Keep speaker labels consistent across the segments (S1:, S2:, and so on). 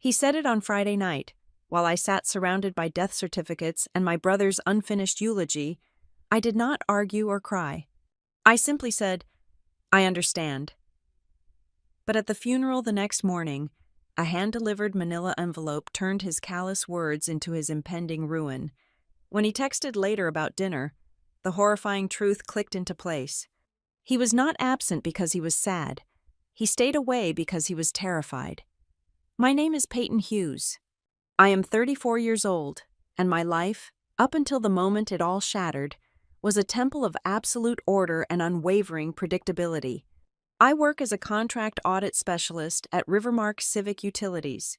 S1: He said it on Friday night, while I sat surrounded by death certificates and my brother's unfinished eulogy. I did not argue or cry. I simply said, "I understand." But at the funeral the next morning, a hand-delivered manila envelope turned his callous words into his impending ruin. When he texted later about dinner, the horrifying truth clicked into place. He was not absent because he was sad. He stayed away because he was terrified. My name is Peyton Hughes. I am 34 years old, and my life, up until the moment it all shattered, was a temple of absolute order and unwavering predictability. I work as a contract audit specialist at Rivermark Civic Utilities,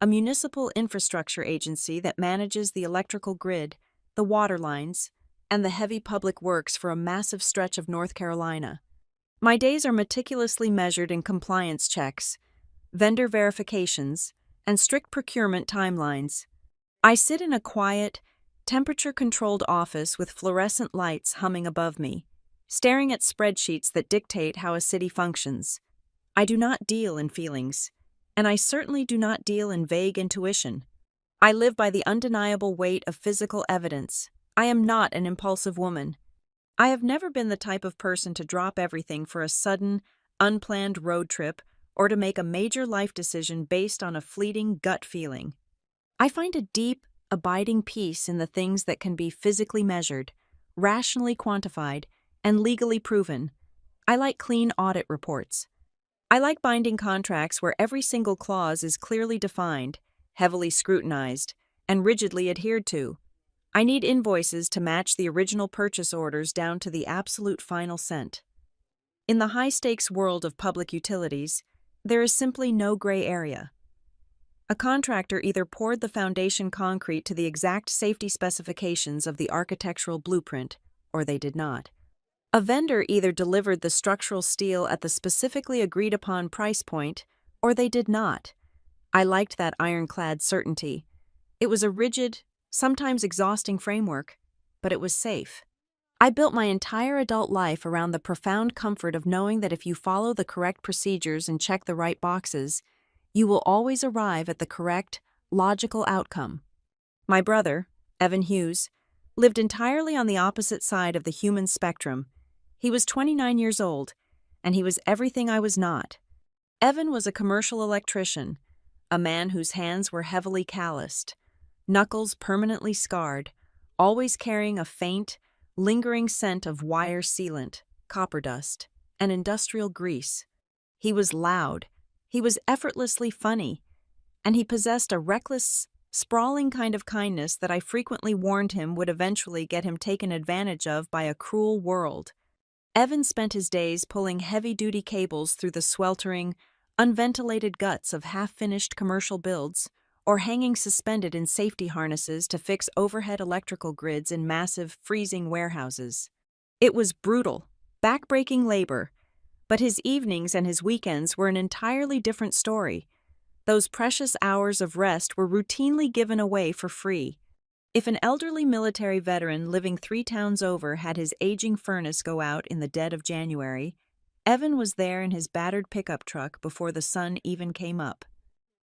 S1: a municipal infrastructure agency that manages the electrical grid, the water lines, and the heavy public works for a massive stretch of North Carolina. My days are meticulously measured in compliance checks, vendor verifications, and strict procurement timelines. I sit in a quiet, temperature-controlled office with fluorescent lights humming above me, staring at spreadsheets that dictate how a city functions. I do not deal in feelings, and I certainly do not deal in vague intuition. I live by the undeniable weight of physical evidence. I am not an impulsive woman. I have never been the type of person to drop everything for a sudden, unplanned road trip or to make a major life decision based on a fleeting gut feeling. I find a deep, abiding peace in the things that can be physically measured, rationally quantified, and legally proven. I like clean audit reports. I like binding contracts where every single clause is clearly defined, heavily scrutinized, and rigidly adhered to. I need invoices to match the original purchase orders down to the absolute final cent. In the high-stakes world of public utilities, there is simply no gray area. A contractor either poured the foundation concrete to the exact safety specifications of the architectural blueprint, or they did not. A vendor either delivered the structural steel at the specifically agreed-upon price point, or they did not. I liked that ironclad certainty. It was a rigid, sometimes exhausting framework, but it was safe. I built my entire adult life around the profound comfort of knowing that if you follow the correct procedures and check the right boxes, you will always arrive at the correct, logical outcome. My brother, Evan Hughes, lived entirely on the opposite side of the human spectrum. He was 29 years old, and he was everything I was not. Evan was a commercial electrician, a man whose hands were heavily calloused, knuckles permanently scarred, always carrying a faint, lingering scent of wire sealant, copper dust, and industrial grease. He was loud, he was effortlessly funny, and he possessed a reckless, sprawling kind of kindness that I frequently warned him would eventually get him taken advantage of by a cruel world. Evan spent his days pulling heavy-duty cables through the sweltering, unventilated guts of half-finished commercial builds, or hanging suspended in safety harnesses to fix overhead electrical grids in massive, freezing warehouses. It was brutal, back-breaking labor, but his evenings and his weekends were an entirely different story. Those precious hours of rest were routinely given away for free. If an elderly military veteran living 3 towns over had his aging furnace go out in the dead of January, Evan was there in his battered pickup truck before the sun even came up.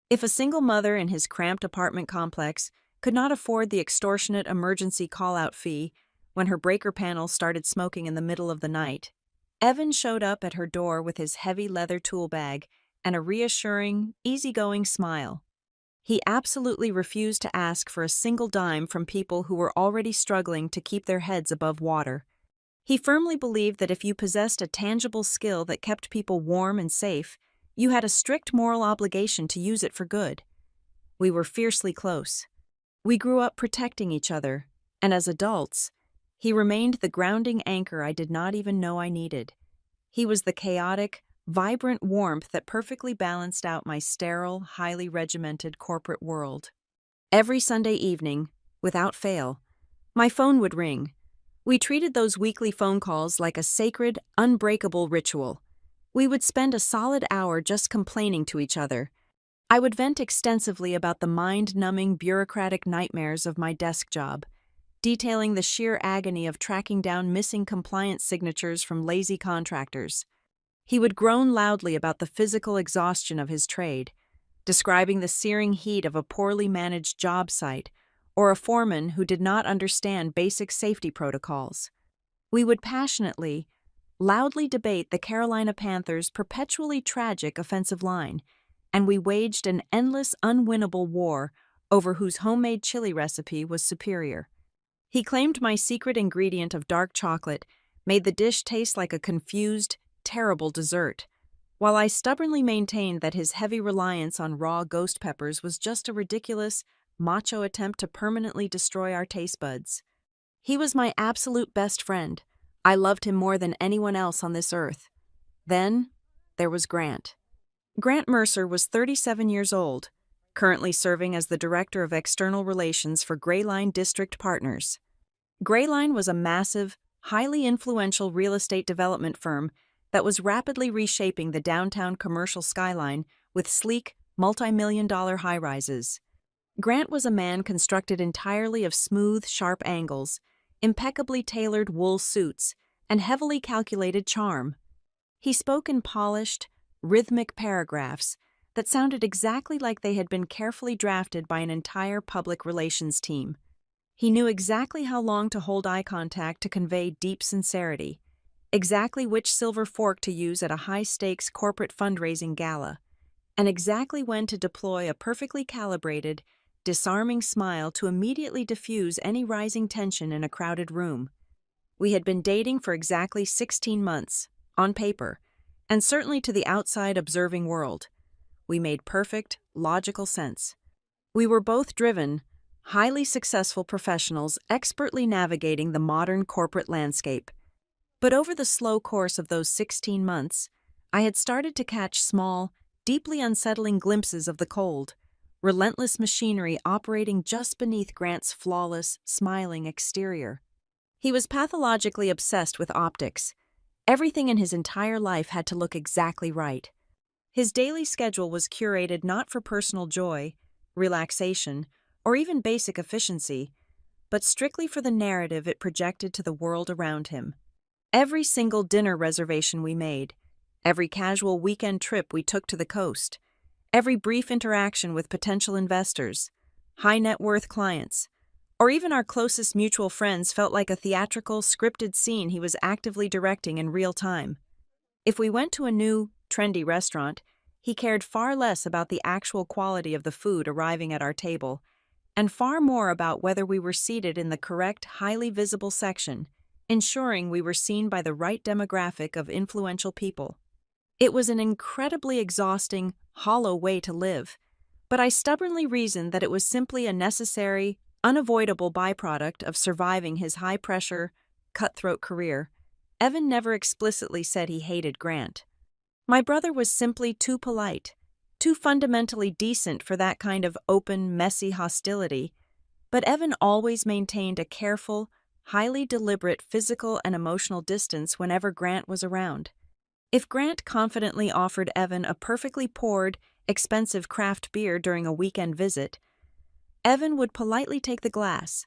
S1: If a single mother in his cramped apartment complex could not afford the extortionate emergency call-out fee when her breaker panel started smoking in the middle of the night, Evan showed up at her door with his heavy leather tool bag and a reassuring, easygoing smile. He absolutely refused to ask for a single dime from people who were already struggling to keep their heads above water. He firmly believed that if you possessed a tangible skill that kept people warm and safe, you had a strict moral obligation to use it for good. We were fiercely close. We grew up protecting each other, and as adults, he remained the grounding anchor I did not even know I needed. He was the chaotic, vibrant warmth that perfectly balanced out my sterile, highly regimented corporate world. Every Sunday evening, without fail, my phone would ring. We treated those weekly phone calls like a sacred, unbreakable ritual. We would spend a solid hour just complaining to each other. I would vent extensively about the mind-numbing bureaucratic nightmares of my desk job, detailing the sheer agony of tracking down missing compliance signatures from lazy contractors. He would groan loudly about the physical exhaustion of his trade, describing the searing heat of a poorly managed job site or a foreman who did not understand basic safety protocols. We would passionately, loudly debate the Carolina Panthers' perpetually tragic offensive line, and we waged an endless, unwinnable war over whose homemade chili recipe was superior. He claimed my secret ingredient of dark chocolate made the dish taste like a confused, terrible dessert, while I stubbornly maintained that his heavy reliance on raw ghost peppers was just a ridiculous, macho attempt to permanently destroy our taste buds. He was my absolute best friend. I loved him more than anyone else on this earth. Then, there was Grant. Grant Mercer was 37 years old, currently serving as the Director of External Relations for Grayline District Partners. Grayline was a massive, highly influential real estate development firm that was rapidly reshaping the downtown commercial skyline with sleek, multi-million-dollar high-rises. Grant was a man constructed entirely of smooth, sharp angles, impeccably tailored wool suits, and heavily calculated charm. He spoke in polished, rhythmic paragraphs that sounded exactly like they had been carefully drafted by an entire public relations team. He knew exactly how long to hold eye contact to convey deep sincerity, exactly which silver fork to use at a high-stakes corporate fundraising gala, and exactly when to deploy a perfectly calibrated, disarming smile to immediately diffuse any rising tension in a crowded room. We had been dating for exactly 16 months, on paper, and certainly to the outside observing world. We made perfect, logical sense. We were both driven, highly successful professionals expertly navigating the modern corporate landscape. But over the slow course of those 16 months, I had started to catch small, deeply unsettling glimpses of the cold, relentless machinery operating just beneath Grant's flawless, smiling exterior. He was pathologically obsessed with optics. Everything in his entire life had to look exactly right. His daily schedule was curated not for personal joy, relaxation, or even basic efficiency, but strictly for the narrative it projected to the world around him. Every single dinner reservation we made, every casual weekend trip we took to the coast, every brief interaction with potential investors, high net worth clients, or even our closest mutual friends felt like a theatrical, scripted scene he was actively directing in real time. If we went to a new, trendy restaurant, he cared far less about the actual quality of the food arriving at our table, and far more about whether we were seated in the correct, highly visible section, ensuring we were seen by the right demographic of influential people. It was an incredibly exhausting, hollow way to live, but I stubbornly reasoned that it was simply a necessary, unavoidable byproduct of surviving his high-pressure, cutthroat career. Evan never explicitly said he hated Grant. My brother was simply too polite, too fundamentally decent for that kind of open, messy hostility, but Evan always maintained a careful, highly deliberate physical and emotional distance whenever Grant was around. If Grant confidently offered Evan a perfectly poured, expensive craft beer during a weekend visit, Evan would politely take the glass,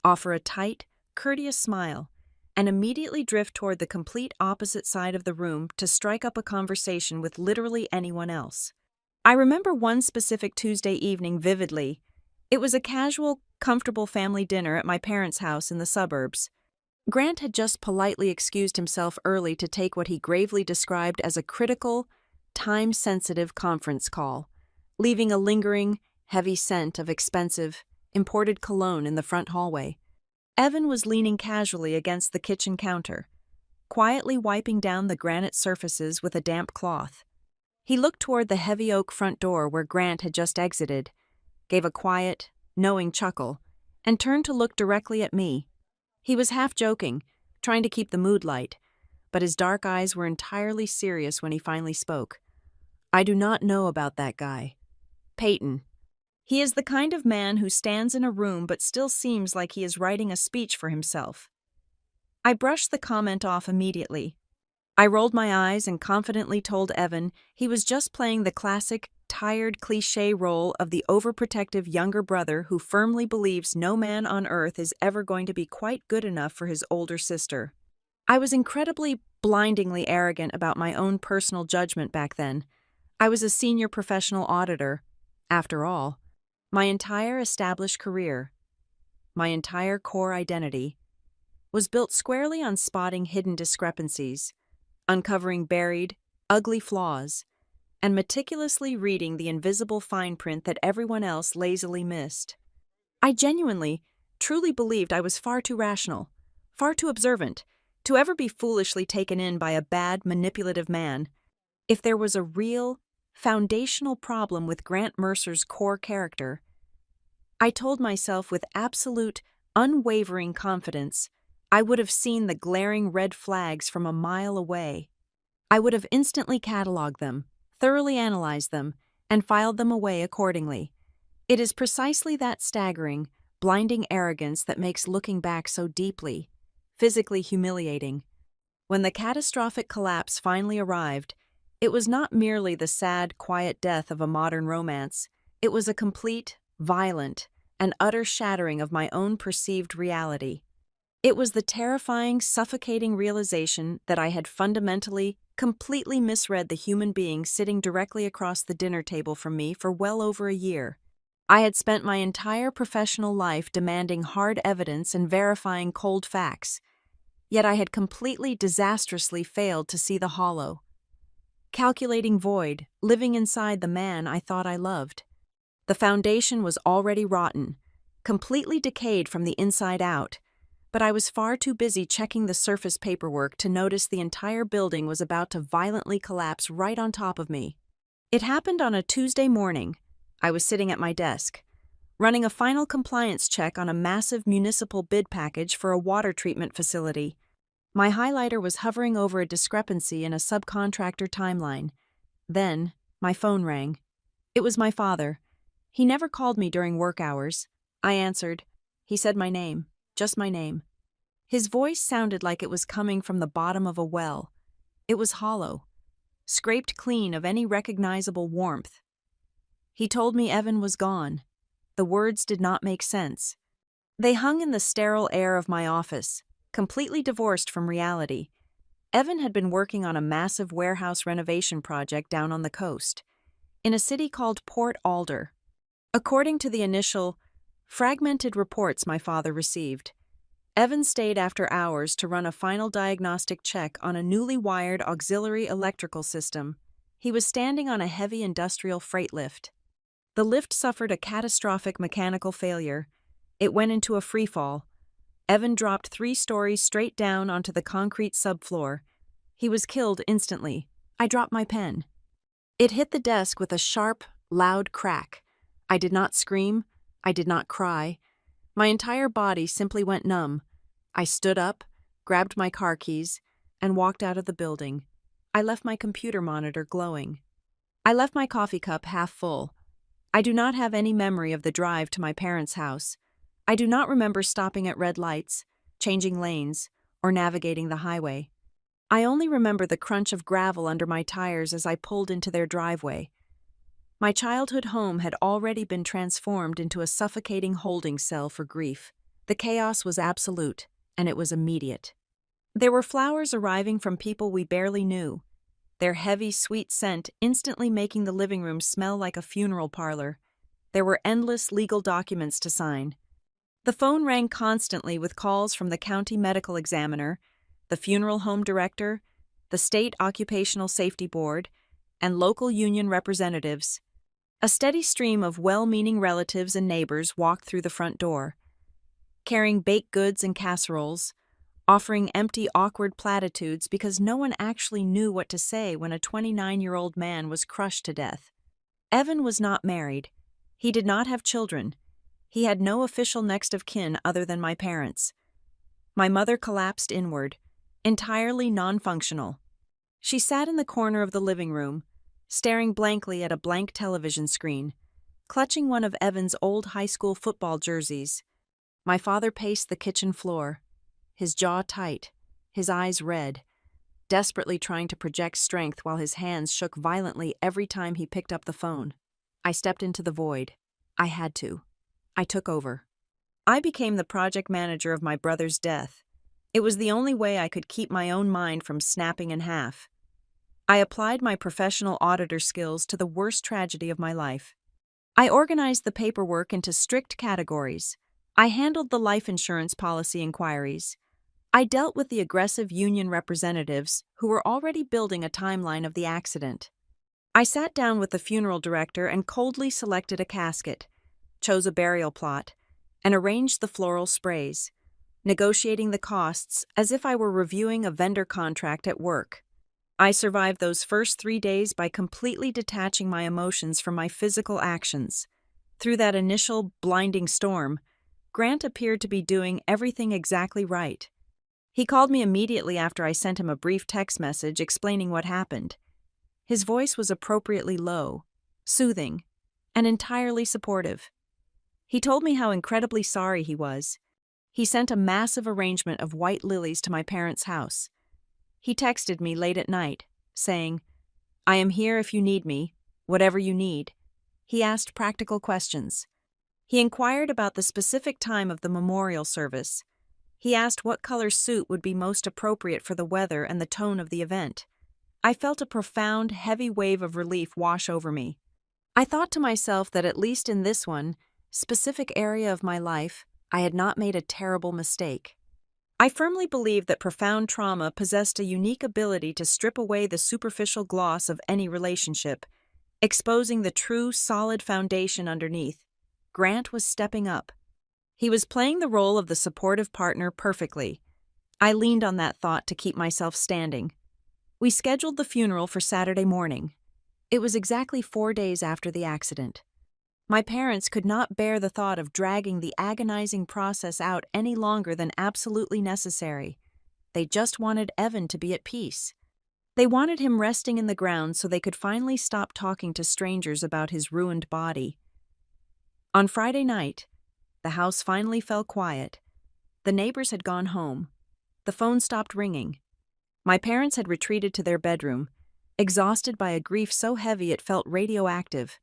S1: offer a tight, courteous smile, and immediately drift toward the complete opposite side of the room to strike up a conversation with literally anyone else. I remember one specific Tuesday evening vividly. It was a casual, comfortable family dinner at my parents' house in the suburbs. Grant had just politely excused himself early to take what he gravely described as a critical, time-sensitive conference call, leaving a lingering, heavy scent of expensive, imported cologne in the front hallway. Evan was leaning casually against the kitchen counter, quietly wiping down the granite surfaces with a damp cloth. He looked toward the heavy oak front door where Grant had just exited, gave a quiet, knowing chuckle, and turned to look directly at me. He was half joking, trying to keep the mood light, but his dark eyes were entirely serious when he finally spoke. "I do not know about that guy. Peyton. He is the kind of man who stands in a room but still seems like he is writing a speech for himself." I brushed the comment off immediately. I rolled my eyes and confidently told Evan he was just playing the classic, tired cliché role of the overprotective younger brother who firmly believes no man on earth is ever going to be quite good enough for his older sister. I was incredibly, blindingly arrogant about my own personal judgment back then. I was a senior professional auditor, After all, my entire established career, my entire core identity, was built squarely on spotting hidden discrepancies, uncovering buried, ugly flaws, and meticulously reading the invisible fine print that everyone else lazily missed. I genuinely, truly believed I was far too rational, far too observant, to ever be foolishly taken in by a bad, manipulative man. If there was a real, foundational problem with Grant Mercer's core character, I told myself with absolute, unwavering confidence, I would have seen the glaring red flags from a mile away. I would have instantly cataloged them, thoroughly analyzed them, and filed them away accordingly. It is precisely that staggering, blinding arrogance that makes looking back so deeply, physically humiliating. When the catastrophic collapse finally arrived, it was not merely the sad, quiet death of a modern romance. It was a complete, violent, and utter shattering of my own perceived reality. It was the terrifying, suffocating realization that I had fundamentally, completely misread the human being sitting directly across the dinner table from me for well over a year. I had spent my entire professional life demanding hard evidence and verifying cold facts, yet I had completely disastrously failed to see the hollow, calculating void living inside the man I thought I loved. The foundation was already rotten, completely decayed from the inside out, but I was far too busy checking the surface paperwork to notice the entire building was about to violently collapse right on top of me. It happened on a Tuesday morning. I was sitting at my desk, running a final compliance check on a massive municipal bid package for a water treatment facility. My highlighter was hovering over a discrepancy in a subcontractor timeline. Then, my phone rang. It was my father. He never called me during work hours. I answered. He said my name, just my name. His voice sounded like it was coming from the bottom of a well. It was hollow, scraped clean of any recognizable warmth. He told me Evan was gone. The words did not make sense. They hung in the sterile air of my office, completely divorced from reality. Evan had been working on a massive warehouse renovation project down on the coast, in a city called Port Alder. According to the initial, fragmented reports my father received, Evan stayed after hours to run a final diagnostic check on a newly wired auxiliary electrical system. He was standing on a heavy industrial freight lift. The lift suffered a catastrophic mechanical failure. It went into a freefall. Evan dropped 3 stories straight down onto the concrete subfloor. He was killed instantly. I dropped my pen. It hit the desk with a sharp, loud crack. I did not scream. I did not cry. My entire body simply went numb. I stood up, grabbed my car keys, and walked out of the building. I left my computer monitor glowing. I left my coffee cup half full. I do not have any memory of the drive to my parents' house. I do not remember stopping at red lights, changing lanes, or navigating the highway. I only remember the crunch of gravel under my tires as I pulled into their driveway. My childhood home had already been transformed into a suffocating holding cell for grief. The chaos was absolute, and it was immediate. There were flowers arriving from people we barely knew, their heavy, sweet scent instantly making the living room smell like a funeral parlor. There were endless legal documents to sign. The phone rang constantly with calls from the county medical examiner, the funeral home director, the state occupational safety board, and local union representatives. A steady stream of well-meaning relatives and neighbors walked through the front door, carrying baked goods and casseroles, offering empty, awkward platitudes because no one actually knew what to say when a 29-year-old man was crushed to death. Evan was not married. He did not have children. He had no official next of kin other than my parents. My mother collapsed inward, entirely non-functional. She sat in the corner of the living room, staring blankly at a blank television screen, clutching one of Evan's old high school football jerseys. My father paced the kitchen floor, his jaw tight, his eyes red, desperately trying to project strength while his hands shook violently every time he picked up the phone. I stepped into the void. I had to. I took over. I became the project manager of my brother's death. It was the only way I could keep my own mind from snapping in half. I applied my professional auditor skills to the worst tragedy of my life. I organized the paperwork into strict categories. I handled the life insurance policy inquiries. I dealt with the aggressive union representatives who were already building a timeline of the accident. I sat down with the funeral director and coldly selected a casket, chose a burial plot, and arranged the floral sprays, negotiating the costs as if I were reviewing a vendor contract at work. I survived those first 3 days by completely detaching my emotions from my physical actions. Through that initial blinding storm, Grant appeared to be doing everything exactly right. He called me immediately after I sent him a brief text message explaining what happened. His voice was appropriately low, soothing, and entirely supportive. He told me how incredibly sorry he was. He sent a massive arrangement of white lilies to my parents' house. He texted me late at night, saying, "I am here if you need me, whatever you need." He asked practical questions. He inquired about the specific time of the memorial service. He asked what color suit would be most appropriate for the weather and the tone of the event. I felt a profound, heavy wave of relief wash over me. I thought to myself that at least in this one, specific area of my life, I had not made a terrible mistake. I firmly believed that profound trauma possessed a unique ability to strip away the superficial gloss of any relationship, exposing the true, solid foundation underneath. Grant was stepping up. He was playing the role of the supportive partner perfectly. I leaned on that thought to keep myself standing. We scheduled the funeral for Saturday morning. It was exactly 4 days after the accident. My parents could not bear the thought of dragging the agonizing process out any longer than absolutely necessary. They just wanted Evan to be at peace. They wanted him resting in the ground so they could finally stop talking to strangers about his ruined body. On Friday night, the house finally fell quiet. The neighbors had gone home. The phone stopped ringing. My parents had retreated to their bedroom, exhausted by a grief so heavy it felt radioactive.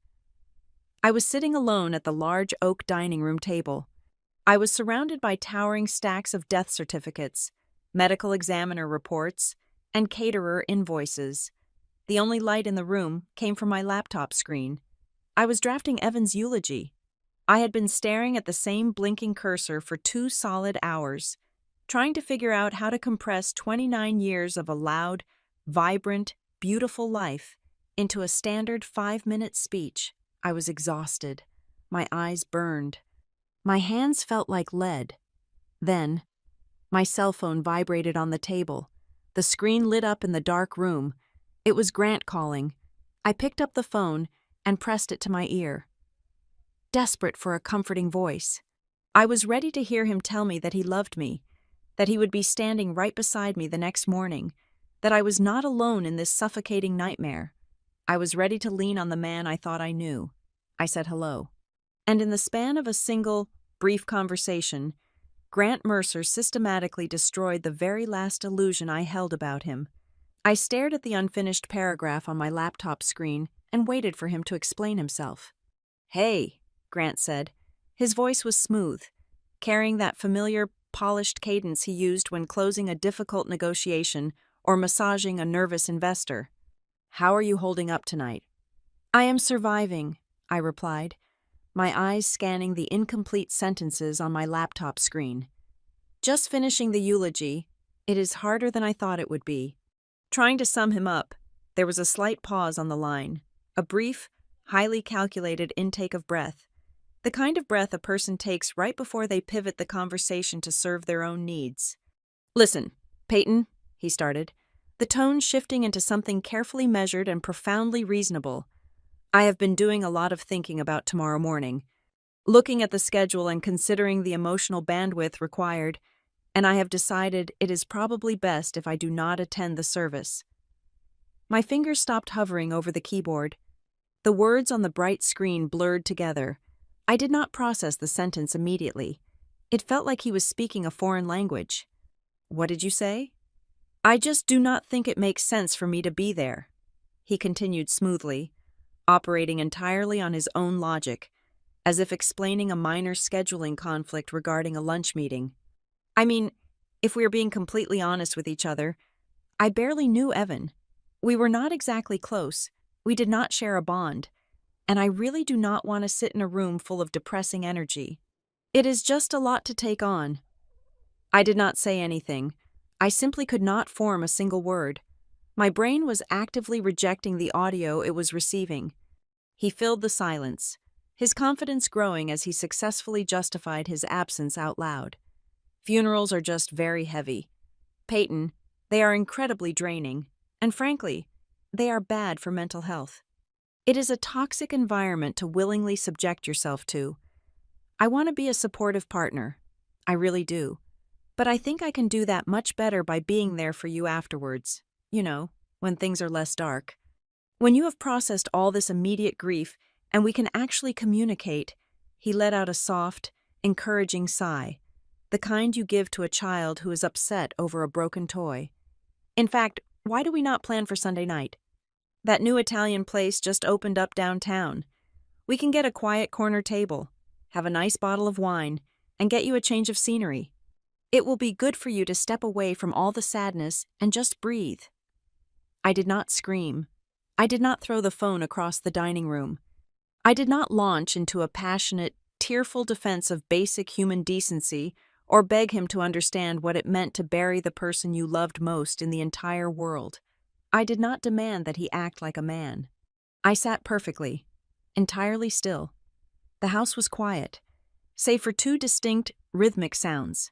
S1: I was sitting alone at the large oak dining room table. I was surrounded by towering stacks of death certificates, medical examiner reports, and caterer invoices. The only light in the room came from my laptop screen. I was drafting Evan's eulogy. I had been staring at the same blinking cursor for 2 solid hours, trying to figure out how to compress 29 years of a loud, vibrant, beautiful life into a standard 5-minute speech. I was exhausted. My eyes burned. My hands felt like lead. Then, my cell phone vibrated on the table. The screen lit up in the dark room. It was Grant calling. I picked up the phone and pressed it to my ear. Desperate for a comforting voice. I was ready to hear him tell me that he loved me, that he would be standing right beside me the next morning, that I was not alone in this suffocating nightmare. I was ready to lean on the man I thought I knew. I said hello. And in the span of a single, brief conversation, Grant Mercer systematically destroyed the very last illusion I held about him. I stared at the unfinished paragraph on my laptop screen and waited for him to explain himself. "Hey," Grant said. His voice was smooth, carrying that familiar, polished cadence he used when closing a difficult negotiation or massaging a nervous investor. "How are you holding up tonight?" "I am surviving," I replied, my eyes scanning the incomplete sentences on my laptop screen. "Just finishing the eulogy. It is harder than I thought it would be." Trying to sum him up, there was a slight pause on the line, a brief, highly calculated intake of breath, the kind of breath a person takes right before they pivot the conversation to serve their own needs. "Listen, Peyton," he started, the tone shifting into something carefully measured and profoundly reasonable. "I have been doing a lot of thinking about tomorrow morning, looking at the schedule and considering the emotional bandwidth required, and I have decided it is probably best if I do not attend the service." My fingers stopped hovering over the keyboard. The words on the bright screen blurred together. I did not process the sentence immediately. It felt like he was speaking a foreign language. "What did you say?" "I just do not think it makes sense for me to be there," he continued smoothly, operating entirely on his own logic, as if explaining a minor scheduling conflict regarding a lunch meeting. "I mean, if we are being completely honest with each other, I barely knew Evan. We were not exactly close. We did not share a bond. and I really do not want to sit in a room full of depressing energy. It is just a lot to take on. I did not say anything. I simply could not form a single word. My brain was actively rejecting the audio it was receiving. He filled the silence, his confidence growing as he successfully justified his absence out loud. Funerals are just very heavy. Peyton, they are incredibly draining, and frankly, they are bad for mental health. It is a toxic environment to willingly subject yourself to. I want to be a supportive partner. I really do. But I think I can do that much better by being there for you afterwards. When things are less dark. When you have processed all this immediate grief and we can actually communicate, he let out a soft, encouraging sigh, the kind you give to a child who is upset over a broken toy. In fact, why do we not plan for Sunday night? That new Italian place just opened up downtown. We can get a quiet corner table, have a nice bottle of wine, and get you a change of scenery. It will be good for you to step away from all the sadness and just breathe. I did not scream. I did not throw the phone across the dining room. I did not launch into a passionate, tearful defense of basic human decency or beg him to understand what it meant to bury the person you loved most in the entire world. I did not demand that he act like a man. I sat perfectly, entirely still. The house was quiet, save for two distinct, rhythmic sounds.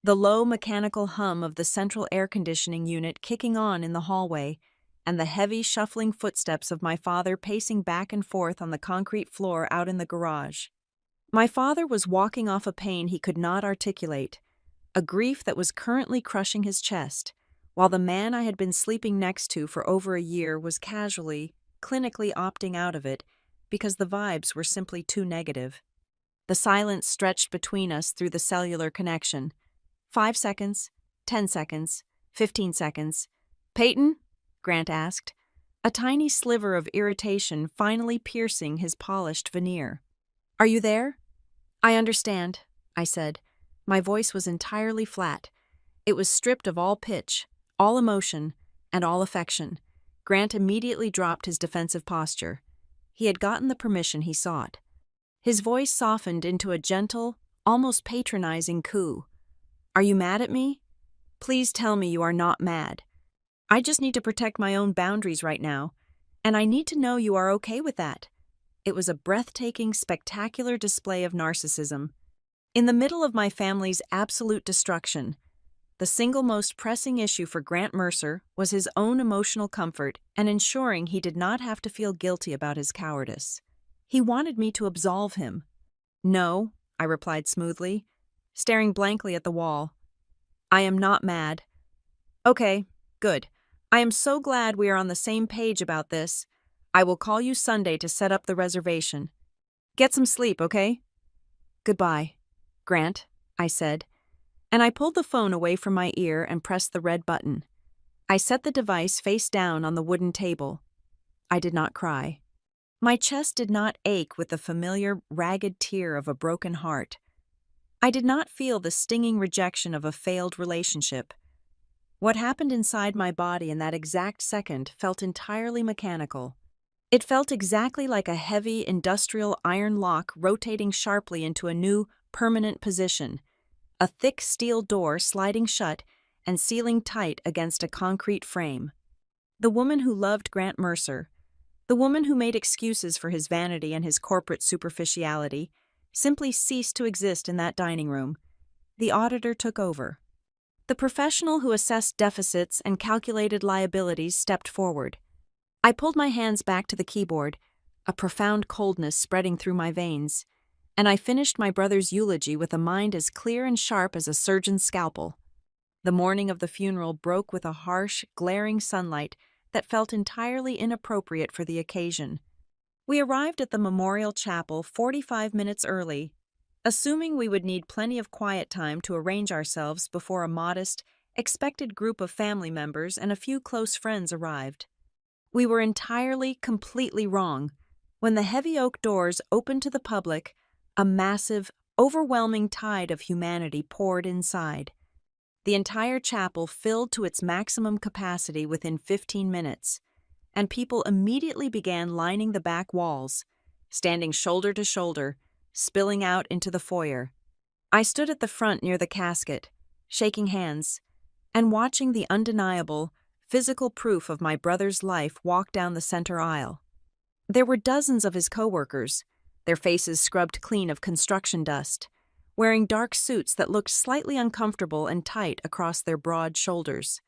S1: The low mechanical hum of the central air conditioning unit kicking on in the hallway, and the heavy, shuffling footsteps of my father pacing back and forth on the concrete floor out in the garage. My father was walking off a pain he could not articulate, a grief that was currently crushing his chest, while the man I had been sleeping next to for over a year was casually, clinically opting out of it because the vibes were simply too negative. The silence stretched between us through the cellular connection. 5 seconds, 10 seconds, 15 seconds. "Peyton?" Grant asked, a tiny sliver of irritation finally piercing his polished veneer. "Are you there?" "I understand," I said. My voice was entirely flat. It was stripped of all pitch, all emotion, and all affection. Grant immediately dropped his defensive posture. He had gotten the permission he sought. His voice softened into a gentle, almost patronizing coo. "Are you mad at me? Please tell me you are not mad. I just need to protect my own boundaries right now, and I need to know you are okay with that." It was a breathtaking, spectacular display of narcissism. In the middle of my family's absolute destruction, the single most pressing issue for Grant Mercer was his own emotional comfort and ensuring he did not have to feel guilty about his cowardice. He wanted me to absolve him. "No," I replied smoothly, staring blankly at the wall. "I am not mad." "Okay, good. I am so glad we are on the same page about this. I will call you Sunday to set up the reservation. Get some sleep, okay?" "Goodbye, Grant," I said, and I pulled the phone away from my ear and pressed the red button. I set the device face down on the wooden table. I did not cry. My chest did not ache with the familiar, ragged tear of a broken heart. I did not feel the stinging rejection of a failed relationship. What happened inside my body in that exact second felt entirely mechanical. It felt exactly like a heavy, industrial iron lock rotating sharply into a new, permanent position, a thick steel door sliding shut and sealing tight against a concrete frame. The woman who loved Grant Mercer, the woman who made excuses for his vanity and his corporate superficiality, simply ceased to exist in that dining room. The auditor took over. The professional who assessed deficits and calculated liabilities stepped forward. I pulled my hands back to the keyboard, a profound coldness spreading through my veins, and I finished my brother's eulogy with a mind as clear and sharp as a surgeon's scalpel. The morning of the funeral broke with a harsh, glaring sunlight that felt entirely inappropriate for the occasion. We arrived at the memorial chapel 45 minutes early, assuming we would need plenty of quiet time to arrange ourselves before a modest, expected group of family members and a few close friends arrived. We were entirely, completely wrong. When the heavy oak doors opened to the public, a massive, overwhelming tide of humanity poured inside. The entire chapel filled to its maximum capacity within 15 minutes, and people immediately began lining the back walls, standing shoulder to shoulder, spilling out into the foyer. I stood at the front near the casket, shaking hands, and watching the undeniable, physical proof of my brother's life walk down the center aisle. There were dozens of his coworkers, their faces scrubbed clean of construction dust, wearing dark suits that looked slightly uncomfortable and tight across their broad shoulders.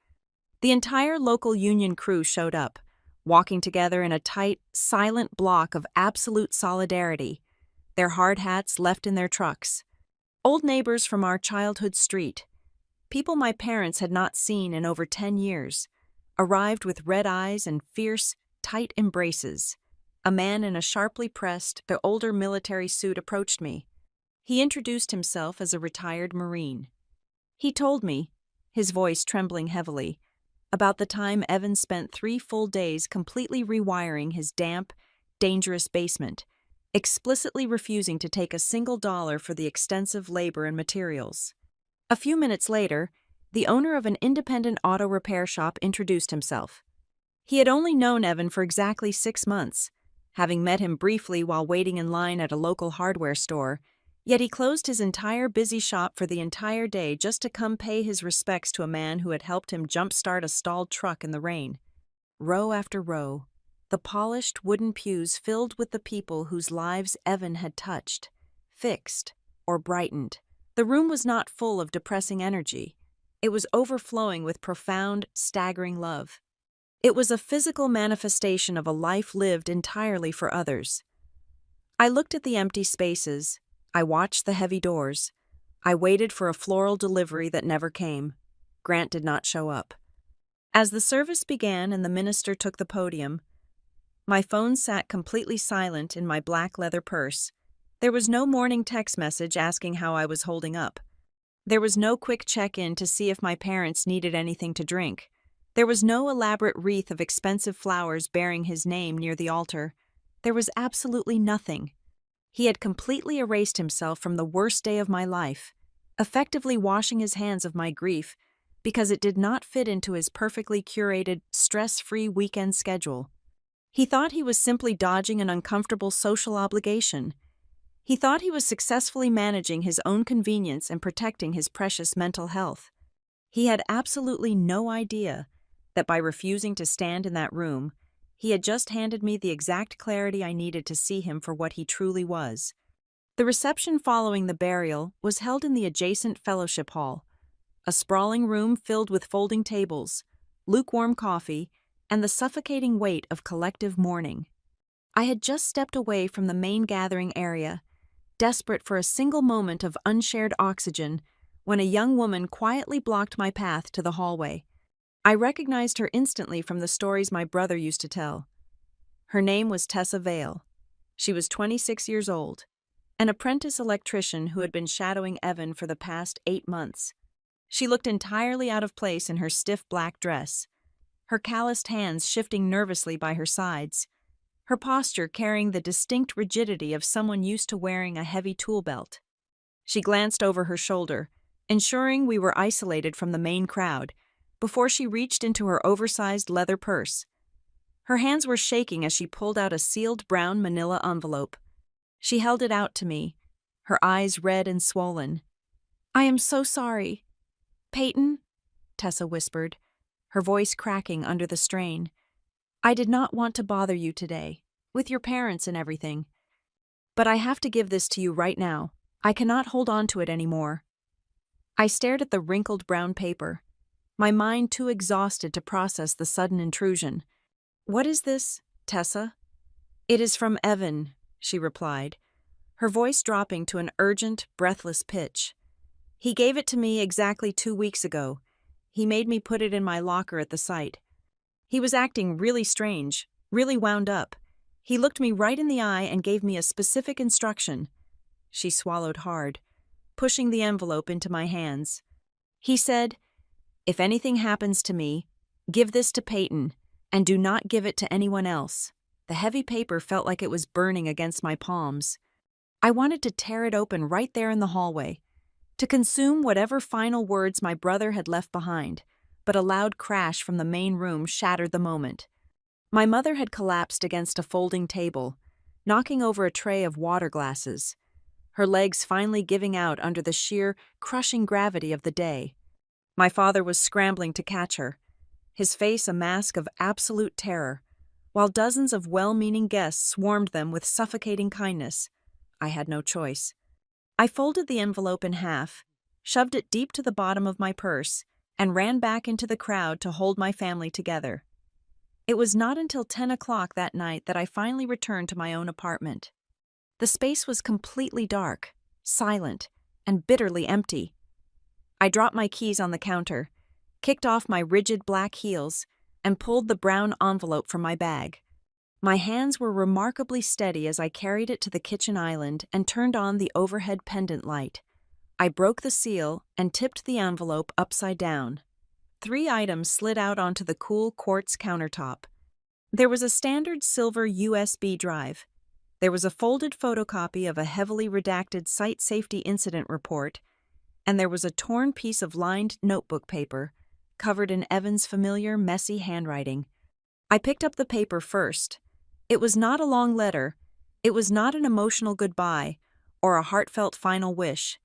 S1: The entire local union crew showed up, walking together in a tight, silent block of absolute solidarity, their hard hats left in their trucks. Old neighbors from our childhood street, people my parents had not seen in over 10 years, arrived with red eyes and fierce, tight embraces. A man in a sharply pressed, but older military suit approached me. He introduced himself as a retired Marine. He told me, his voice trembling heavily, about the time Evan spent 3 full days completely rewiring his damp, dangerous basement, explicitly refusing to take a single dollar for the extensive labor and materials. A few minutes later, the owner of an independent auto repair shop introduced himself. He had only known Evan for exactly 6 months, having met him briefly while waiting in line at a local hardware store, yet he closed his entire busy shop for the entire day just to come pay his respects to a man who had helped him jump-start a stalled truck in the rain. Row after row, the polished wooden pews filled with the people whose lives Evan had touched, fixed, or brightened. The room was not full of depressing energy. It was overflowing with profound, staggering love. It was a physical manifestation of a life lived entirely for others. I looked at the empty spaces. I watched the heavy doors. I waited for a floral delivery that never came. Grant did not show up. As the service began and the minister took the podium, my phone sat completely silent in my black leather purse. There was no morning text message asking how I was holding up. There was no quick check-in to see if my parents needed anything to drink. There was no elaborate wreath of expensive flowers bearing his name near the altar. There was absolutely nothing. He had completely erased himself from the worst day of my life, effectively washing his hands of my grief because it did not fit into his perfectly curated, stress-free weekend schedule. He thought he was simply dodging an uncomfortable social obligation. He thought he was successfully managing his own convenience and protecting his precious mental health. He had absolutely no idea that by refusing to stand in that room, he had just handed me the exact clarity I needed to see him for what he truly was. The reception following the burial was held in the adjacent fellowship hall, a sprawling room filled with folding tables, lukewarm coffee, and the suffocating weight of collective mourning. I had just stepped away from the main gathering area, desperate for a single moment of unshared oxygen, when a young woman quietly blocked my path to the hallway. I recognized her instantly from the stories my brother used to tell. Her name was Tessa Vale. She was 26 years old, an apprentice electrician who had been shadowing Evan for the past 8 months. She looked entirely out of place in her stiff black dress, her calloused hands shifting nervously by her sides, her posture carrying the distinct rigidity of someone used to wearing a heavy tool belt. She glanced over her shoulder, ensuring we were isolated from the main crowd, before she reached into her oversized leather purse. Her hands were shaking as she pulled out a sealed brown manila envelope. She held it out to me, her eyes red and swollen. "I am so sorry. Peyton," Tessa whispered, her voice cracking under the strain. "I did not want to bother you today, with your parents and everything. But I have to give this to you right now. I cannot hold on to it anymore." I stared at the wrinkled brown paper, my mind too exhausted to process the sudden intrusion. "What is this, Tessa?" "It is from Evan," she replied, her voice dropping to an urgent, breathless pitch. "He gave it to me exactly 2 weeks ago. He made me put it in my locker at the site. He was acting really strange, really wound up. He looked me right in the eye and gave me a specific instruction." She swallowed hard, pushing the envelope into my hands. "He said, 'If anything happens to me, give this to Peyton, and do not give it to anyone else.'" The heavy paper felt like it was burning against my palms. I wanted to tear it open right there in the hallway, to consume whatever final words my brother had left behind, but a loud crash from the main room shattered the moment. My mother had collapsed against a folding table, knocking over a tray of water glasses, her legs finally giving out under the sheer, crushing gravity of the day. My father was scrambling to catch her, his face a mask of absolute terror, while dozens of well-meaning guests swarmed them with suffocating kindness. I had no choice. I folded the envelope in half, shoved it deep to the bottom of my purse, and ran back into the crowd to hold my family together. It was not until 10 o'clock that night that I finally returned to my own apartment. The space was completely dark, silent, and bitterly empty. I dropped my keys on the counter, kicked off my rigid black heels, and pulled the brown envelope from my bag. My hands were remarkably steady as I carried it to the kitchen island and turned on the overhead pendant light. I broke the seal and tipped the envelope upside down. 3 items slid out onto the cool quartz countertop. There was a standard silver USB drive. There was a folded photocopy of a heavily redacted site safety incident report, and there was a torn piece of lined notebook paper, covered in Evan's familiar, messy handwriting. I picked up the paper first. It was not a long letter. It was not an emotional goodbye or a heartfelt final wish.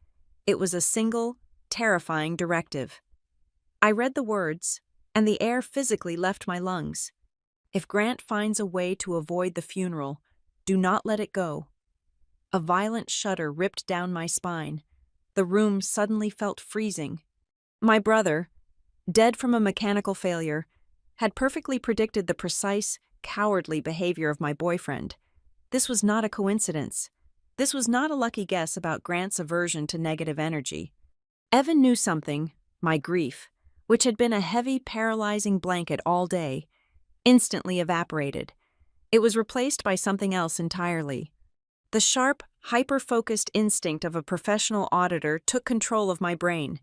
S1: It was a single, terrifying directive. I read the words, and the air physically left my lungs. If Grant finds a way to avoid the funeral, do not let it go. A violent shudder ripped down my spine. The room suddenly felt freezing. My brother, dead from a mechanical failure, had perfectly predicted the precise, cowardly behavior of my boyfriend. This was not a coincidence. This was not a lucky guess about Grant's aversion to negative energy. Evan knew something, my grief, which had been a heavy, paralyzing blanket all day, instantly evaporated. It was replaced by something else entirely. The sharp, hyper-focused instinct of a professional auditor took control of my brain.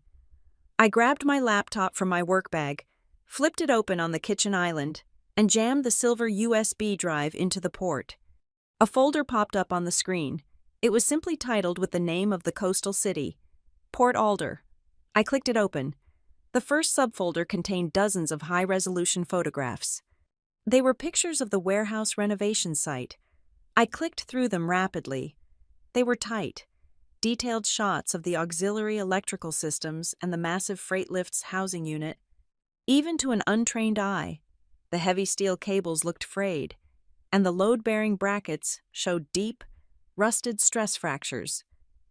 S1: I grabbed my laptop from my work bag, flipped it open on the kitchen island, and jammed the silver USB drive into the port. A folder popped up on the screen. It was simply titled with the name of the coastal city, Port Alder. I clicked it open. The first subfolder contained dozens of high-resolution photographs. They were pictures of the warehouse renovation site. I clicked through them rapidly. They were tight, detailed shots of the auxiliary electrical systems and the massive freight lift's housing unit. Even to an untrained eye, the heavy steel cables looked frayed, and the load-bearing brackets showed deep, rusted stress fractures.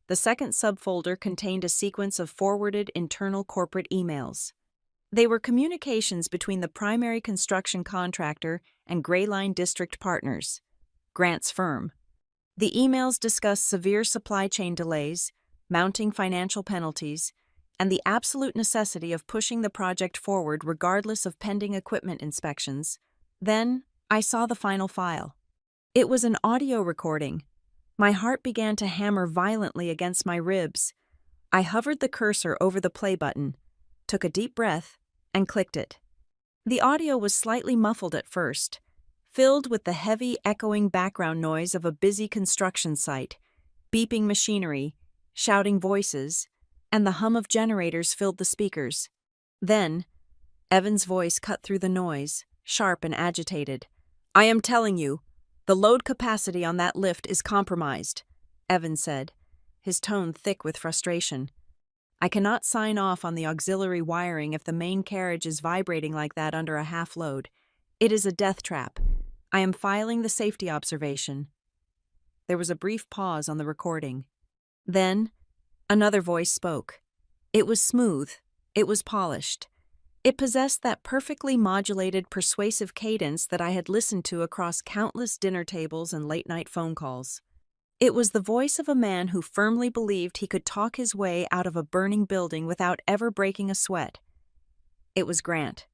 S1: The second subfolder contained a sequence of forwarded internal corporate emails. They were communications between the primary construction contractor and Gray Line District partners, Grant's firm. The emails discussed severe supply chain delays, mounting financial penalties, and the absolute necessity of pushing the project forward regardless of pending equipment inspections. Then, I saw the final file. It was an audio recording. My heart began to hammer violently against my ribs. I hovered the cursor over the play button, took a deep breath, and clicked it. The audio was slightly muffled at first, filled with the heavy, echoing background noise of a busy construction site, beeping machinery, shouting voices, and the hum of generators filled the speakers. Then, Evan's voice cut through the noise, sharp and agitated. "I am telling you, the load capacity on that lift is compromised," Evan said, his tone thick with frustration. "I cannot sign off on the auxiliary wiring if the main carriage is vibrating like that under a half load. It is a death trap. I am filing the safety observation." There was a brief pause on the recording. Then, another voice spoke. It was smooth. It was polished. It possessed that perfectly modulated, persuasive cadence that I had listened to across countless dinner tables and late-night phone calls. It was the voice of a man who firmly believed he could talk his way out of a burning building without ever breaking a sweat. It was Grant.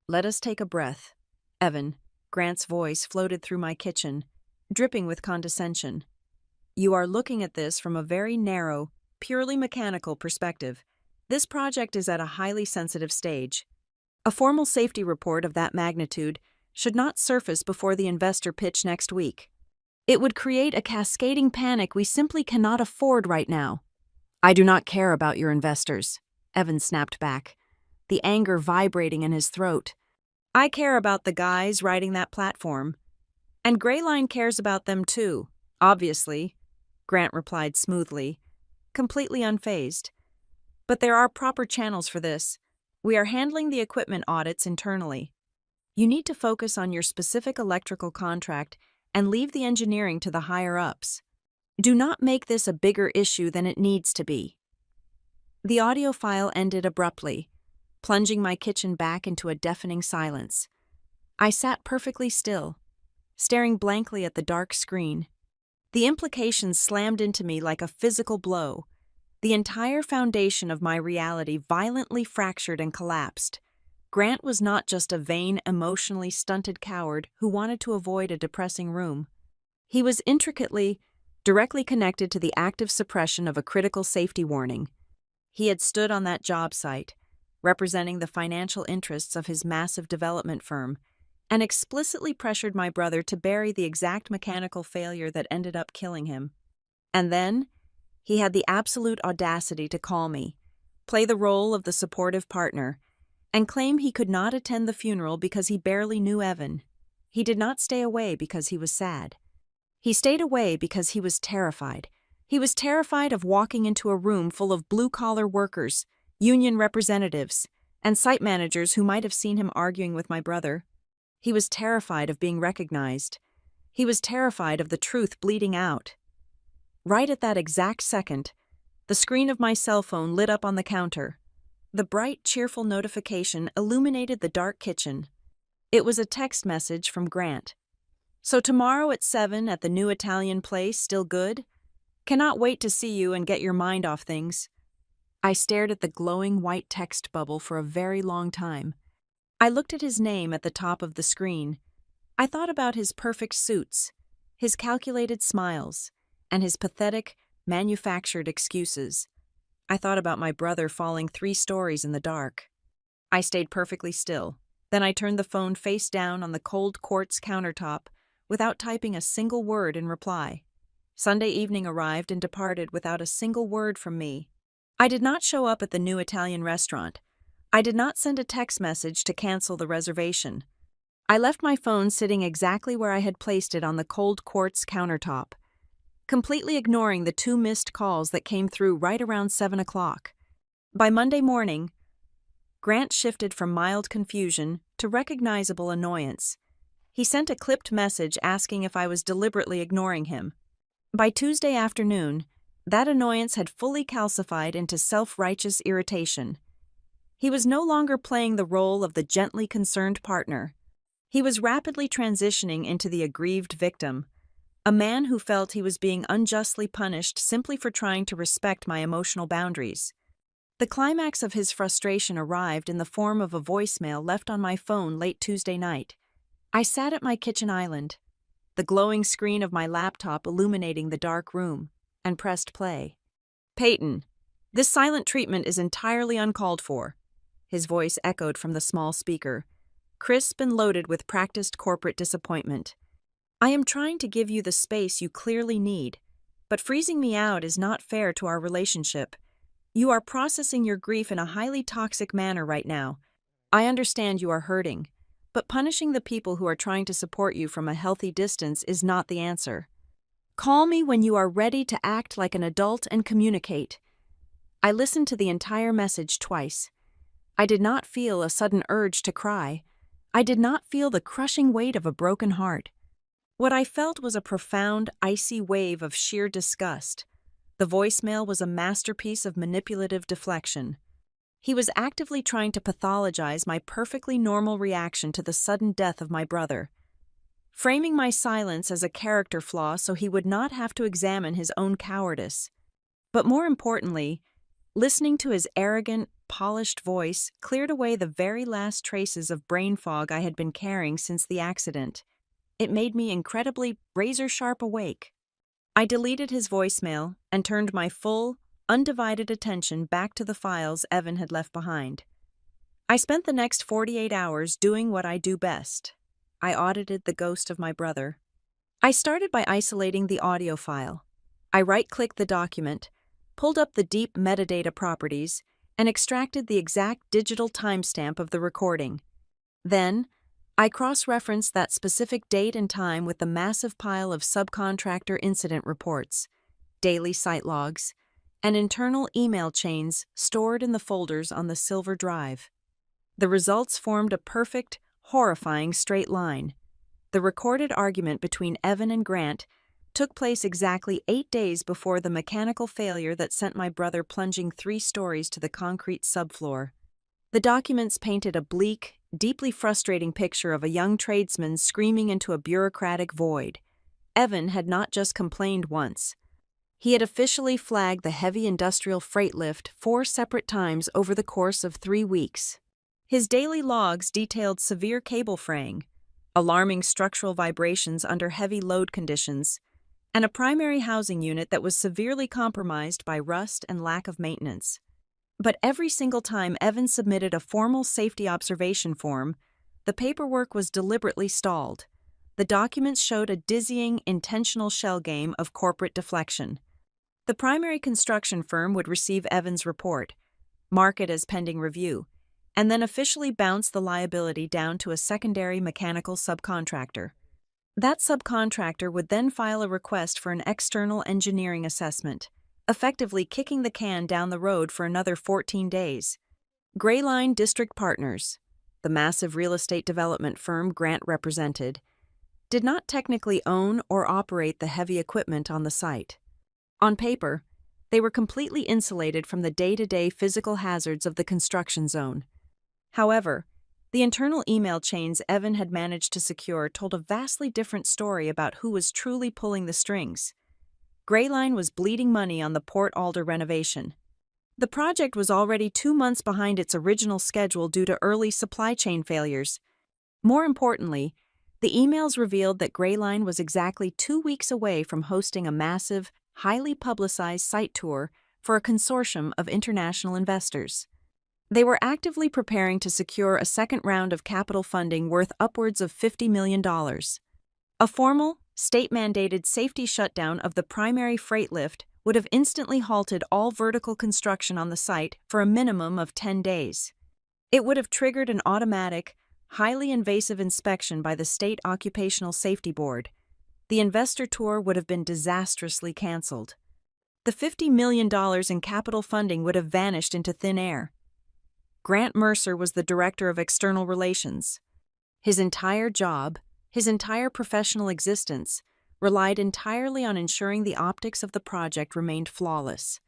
S1: "Let us take a breath, Evan." Grant's voice floated through my kitchen, dripping with condescension. "You are looking at this from a very narrow, purely mechanical perspective. This project is at a highly sensitive stage. A formal safety report of that magnitude should not surface before the investor pitch next week. It would create a cascading panic we simply cannot afford right now." "I do not care about your investors," Evan snapped back, the anger vibrating in his throat. "I care about the guys riding that platform. And Gray Line cares about them too," Obviously, Grant replied smoothly, completely unfazed. But there are proper channels for this. We are handling the equipment audits internally. You need to focus on your specific electrical contract and leave the engineering to the higher-ups. Do not make this a bigger issue than it needs to be. The audio file ended abruptly, plunging my kitchen back into a deafening silence. I sat perfectly still, staring blankly at the dark screen. The implications slammed into me like a physical blow. The entire foundation of my reality violently fractured and collapsed. Grant was not just a vain, emotionally stunted coward who wanted to avoid a depressing room. He was intricately, directly connected to the active suppression of a critical safety warning. He had stood on that job site, representing the financial interests of his massive development firm, and explicitly pressured my brother to bury the exact mechanical failure that ended up killing him. And then, he had the absolute audacity to call me, play the role of the supportive partner, and claim he could not attend the funeral because he barely knew Evan. He did not stay away because he was sad. He stayed away because he was terrified. He was terrified of walking into a room full of blue-collar workers, union representatives, and site managers who might have seen him arguing with my brother. He was terrified of being recognized. He was terrified of the truth bleeding out. Right at that exact second, the screen of my cell phone lit up on the counter. The bright, cheerful notification illuminated the dark kitchen. It was a text message from Grant. "So tomorrow at 7 at the new Italian place, still good? Cannot wait to see you and get your mind off things." I stared at the glowing white text bubble for a very long time. I looked at his name at the top of the screen. I thought about his perfect suits, his calculated smiles, and his pathetic, manufactured excuses. I thought about my brother falling 3 stories in the dark. I stayed perfectly still. Then I turned the phone face down on the cold quartz countertop without typing a single word in reply. Sunday evening arrived and departed without a single word from me. I did not show up at the new Italian restaurant. I did not send a text message to cancel the reservation. I left my phone sitting exactly where I had placed it on the cold quartz countertop, completely ignoring the 2 missed calls that came through right around 7 o'clock. By Monday morning, Grant shifted from mild confusion to recognizable annoyance. He sent a clipped message asking if I was deliberately ignoring him. By Tuesday afternoon, that annoyance had fully calcified into self-righteous irritation. He was no longer playing the role of the gently concerned partner. He was rapidly transitioning into the aggrieved victim, a man who felt he was being unjustly punished simply for trying to respect my emotional boundaries. The climax of his frustration arrived in the form of a voicemail left on my phone late Tuesday night. I sat at my kitchen island, the glowing screen of my laptop illuminating the dark room, and pressed play. "Peyton, this silent treatment is entirely uncalled for," his voice echoed from the small speaker, crisp and loaded with practiced corporate disappointment. "I am trying to give you the space you clearly need, but freezing me out is not fair to our relationship. You are processing your grief in a highly toxic manner right now. I understand you are hurting, but punishing the people who are trying to support you from a healthy distance is not the answer. Call me when you are ready to act like an adult and communicate." I listened to the entire message twice. I did not feel a sudden urge to cry. I did not feel the crushing weight of a broken heart. What I felt was a profound, icy wave of sheer disgust. The voicemail was a masterpiece of manipulative deflection. He was actively trying to pathologize my perfectly normal reaction to the sudden death of my brother, framing my silence as a character flaw so he would not have to examine his own cowardice. But more importantly, listening to his arrogant, polished voice cleared away the very last traces of brain fog I had been carrying since the accident. It made me incredibly razor-sharp awake. I deleted his voicemail and turned my full, undivided attention back to the files Evan had left behind. I spent the next 48 hours doing what I do best. I audited the ghost of my brother. I started by isolating the audio file. I right-clicked the document, pulled up the deep metadata properties, and extracted the exact digital timestamp of the recording. Then, I cross-referenced that specific date and time with the massive pile of subcontractor incident reports, daily site logs, and internal email chains stored in the folders on the silver drive. The results formed a perfect, horrifying straight line. The recorded argument between Evan and Grant took place exactly 8 days before the mechanical failure that sent my brother plunging 3 stories to the concrete subfloor. The documents painted a bleak, deeply frustrating picture of a young tradesman screaming into a bureaucratic void. Evan had not just complained once. He had officially flagged the heavy industrial freight lift 4 separate times over the course of 3 weeks. His daily logs detailed severe cable fraying, alarming structural vibrations under heavy load conditions, and a primary housing unit that was severely compromised by rust and lack of maintenance. But every single time Evan submitted a formal safety observation form, the paperwork was deliberately stalled. The documents showed a dizzying, intentional shell game of corporate deflection. The primary construction firm would receive Evan's report, mark it as pending review, and then officially bounce the liability down to a secondary mechanical subcontractor. That subcontractor would then file a request for an external engineering assessment, effectively kicking the can down the road for another 14 days. Grayline District Partners, the massive real estate development firm Grant represented, did not technically own or operate the heavy equipment on the site. On paper, they were completely insulated from the day-to-day physical hazards of the construction zone. However, the internal email chains Evan had managed to secure told a vastly different story about who was truly pulling the strings. Grayline was bleeding money on the Port Alder renovation. The project was already 2 months behind its original schedule due to early supply chain failures. More importantly, the emails revealed that Grayline was exactly 2 weeks away from hosting a massive, highly publicized site tour for a consortium of international investors. They were actively preparing to secure a second round of capital funding worth upwards of $50 million. A formal, state-mandated safety shutdown of the primary freight lift would have instantly halted all vertical construction on the site for a minimum of 10 days. It would have triggered an automatic, highly invasive inspection by the State Occupational Safety Board. The investor tour would have been disastrously canceled. The $50 million in capital funding would have vanished into thin air. Grant Mercer was the director of external relations. His entire job, his entire professional existence, relied entirely on ensuring the optics of the project remained flawless.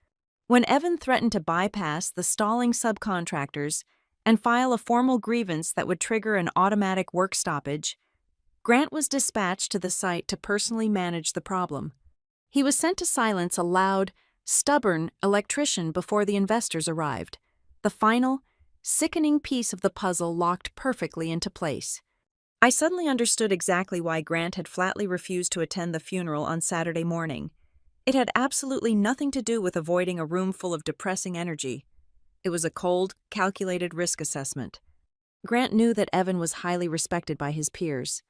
S1: When Evan threatened to bypass the stalling subcontractors and file a formal grievance that would trigger an automatic work stoppage, Grant was dispatched to the site to personally manage the problem. He was sent to silence a loud, stubborn electrician before the investors arrived. The final, sickening piece of the puzzle locked perfectly into place. I suddenly understood exactly why Grant had flatly refused to attend the funeral on Saturday morning. It had absolutely nothing to do with avoiding a room full of depressing energy. It was a cold, calculated risk assessment. Grant knew that Evan was highly respected by his peers.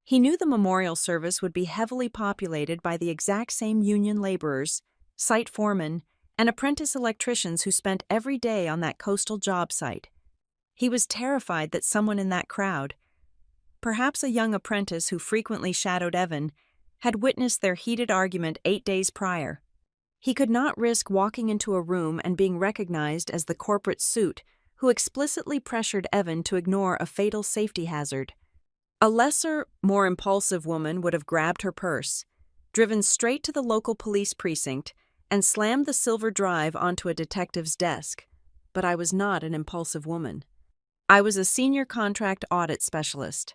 S1: He knew the memorial service would be heavily populated by the exact same union laborers, site foremen, and apprentice electricians who spent every day on that coastal job site. He was terrified that someone in that crowd, perhaps a young apprentice who frequently shadowed Evan, had witnessed their heated argument 8 days prior. He could not risk walking into a room and being recognized as the corporate suit who explicitly pressured Evan to ignore a fatal safety hazard. A lesser, more impulsive woman would have grabbed her purse, driven straight to the local police precinct, and slammed the silver drive onto a detective's desk. But I was not an impulsive woman. I was a senior contract audit specialist.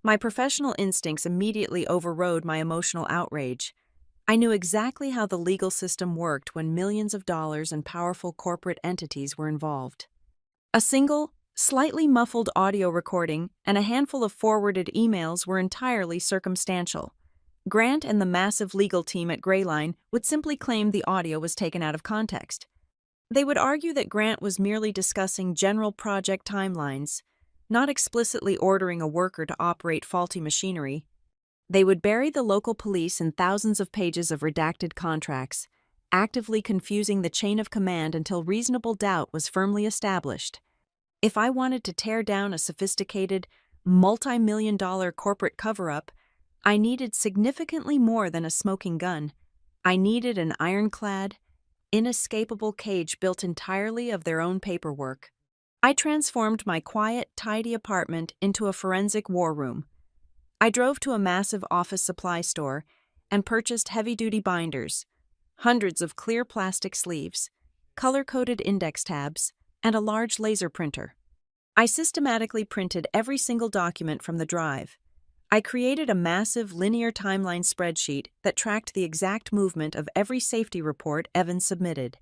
S1: My professional instincts immediately overrode my emotional outrage. I knew exactly how the legal system worked when millions of dollars and powerful corporate entities were involved. A single, slightly muffled audio recording and a handful of forwarded emails were entirely circumstantial. Grant and the massive legal team at Grayline would simply claim the audio was taken out of context. They would argue that Grant was merely discussing general project timelines, not explicitly ordering a worker to operate faulty machinery. They would bury the local police in thousands of pages of redacted contracts, actively confusing the chain of command until reasonable doubt was firmly established. If I wanted to tear down a sophisticated, multi-million-dollar corporate cover-up, I needed significantly more than a smoking gun. I needed an ironclad, inescapable cage built entirely of their own paperwork. I transformed my quiet, tidy apartment into a forensic war room. I drove to a massive office supply store and purchased heavy-duty binders, hundreds of clear plastic sleeves, color-coded index tabs, and a large laser printer. I systematically printed every single document from the drive. I created a massive linear timeline spreadsheet that tracked the exact movement of every safety report Evan submitted.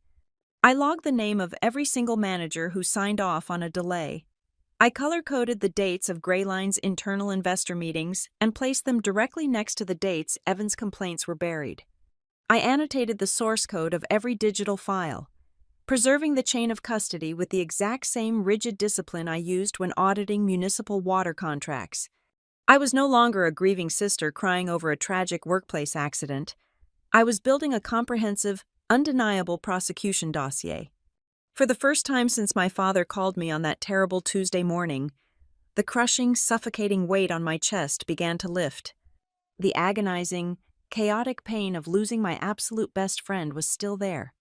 S1: I logged the name of every single manager who signed off on a delay. I color-coded the dates of Greyline's internal investor meetings and placed them directly next to the dates Evan's complaints were buried. I annotated the source code of every digital file, preserving the chain of custody with the exact same rigid discipline I used when auditing municipal water contracts. I was no longer a grieving sister crying over a tragic workplace accident. I was building a comprehensive, undeniable prosecution dossier. For the first time since my father called me on that terrible Tuesday morning, the crushing, suffocating weight on my chest began to lift. The agonizing, chaotic pain of losing my absolute best friend was still there.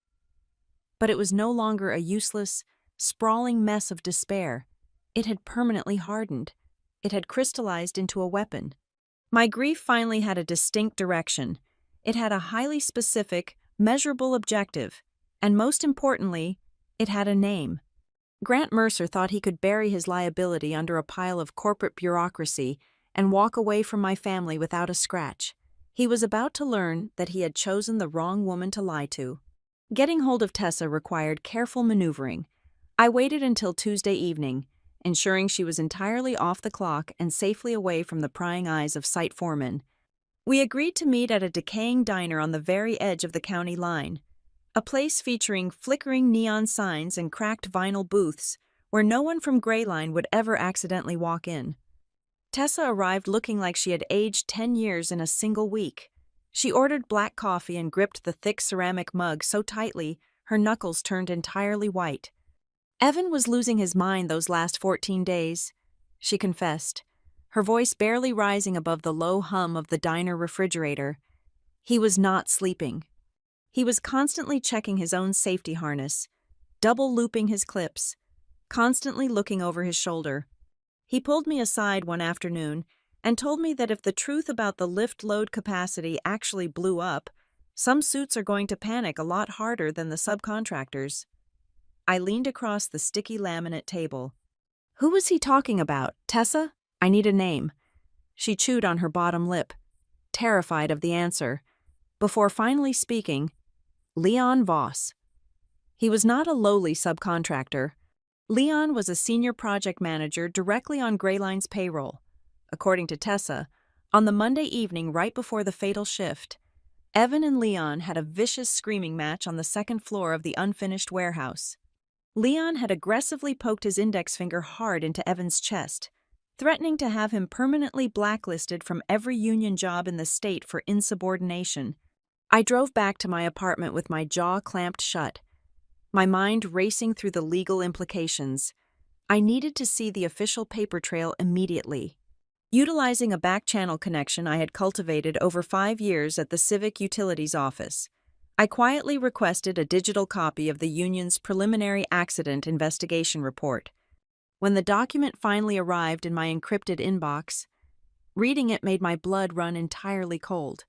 S1: But it was no longer a useless, sprawling mess of despair. It had permanently hardened. It had crystallized into a weapon. My grief finally had a distinct direction. It had a highly specific, measurable objective, and most importantly, it had a name. Grant Mercer thought he could bury his liability under a pile of corporate bureaucracy and walk away from my family without a scratch. He was about to learn that he had chosen the wrong woman to lie to. Getting hold of Tessa required careful maneuvering. I waited until Tuesday evening, ensuring she was entirely off the clock and safely away from the prying eyes of site foremen. We agreed to meet at a decaying diner on the very edge of the county line, a place featuring flickering neon signs and cracked vinyl booths where no one from Greyline would ever accidentally walk in. Tessa arrived looking like she had aged 10 years in a single week. She ordered black coffee and gripped the thick ceramic mug so tightly her knuckles turned entirely white. Evan was losing his mind those last 14 days, she confessed, her voice barely rising above the low hum of the diner refrigerator. He was not sleeping. He was constantly checking his own safety harness, double-looping his clips, constantly looking over his shoulder. He pulled me aside one afternoon and told me that if the truth about the lift load capacity actually blew up, some suits are going to panic a lot harder than the subcontractors. I leaned across the sticky laminate table. Who was he talking about? Tessa? I need a name. She chewed on her bottom lip, terrified of the answer, before finally speaking, Leon Voss. He was not a lowly subcontractor. Leon was a senior project manager directly on Greyline's payroll. According to Tessa, on the Monday evening right before the fatal shift, Evan and Leon had a vicious screaming match on the second floor of the unfinished warehouse. Leon had aggressively poked his index finger hard into Evan's chest, threatening to have him permanently blacklisted from every union job in the state for insubordination. I drove back to my apartment with my jaw clamped shut, my mind racing through the legal implications. I needed to see the official paper trail immediately. Utilizing a back-channel connection I had cultivated over 5 years at the Civic Utilities office, I quietly requested a digital copy of the union's preliminary accident investigation report. When the document finally arrived in my encrypted inbox, reading it made my blood run entirely cold.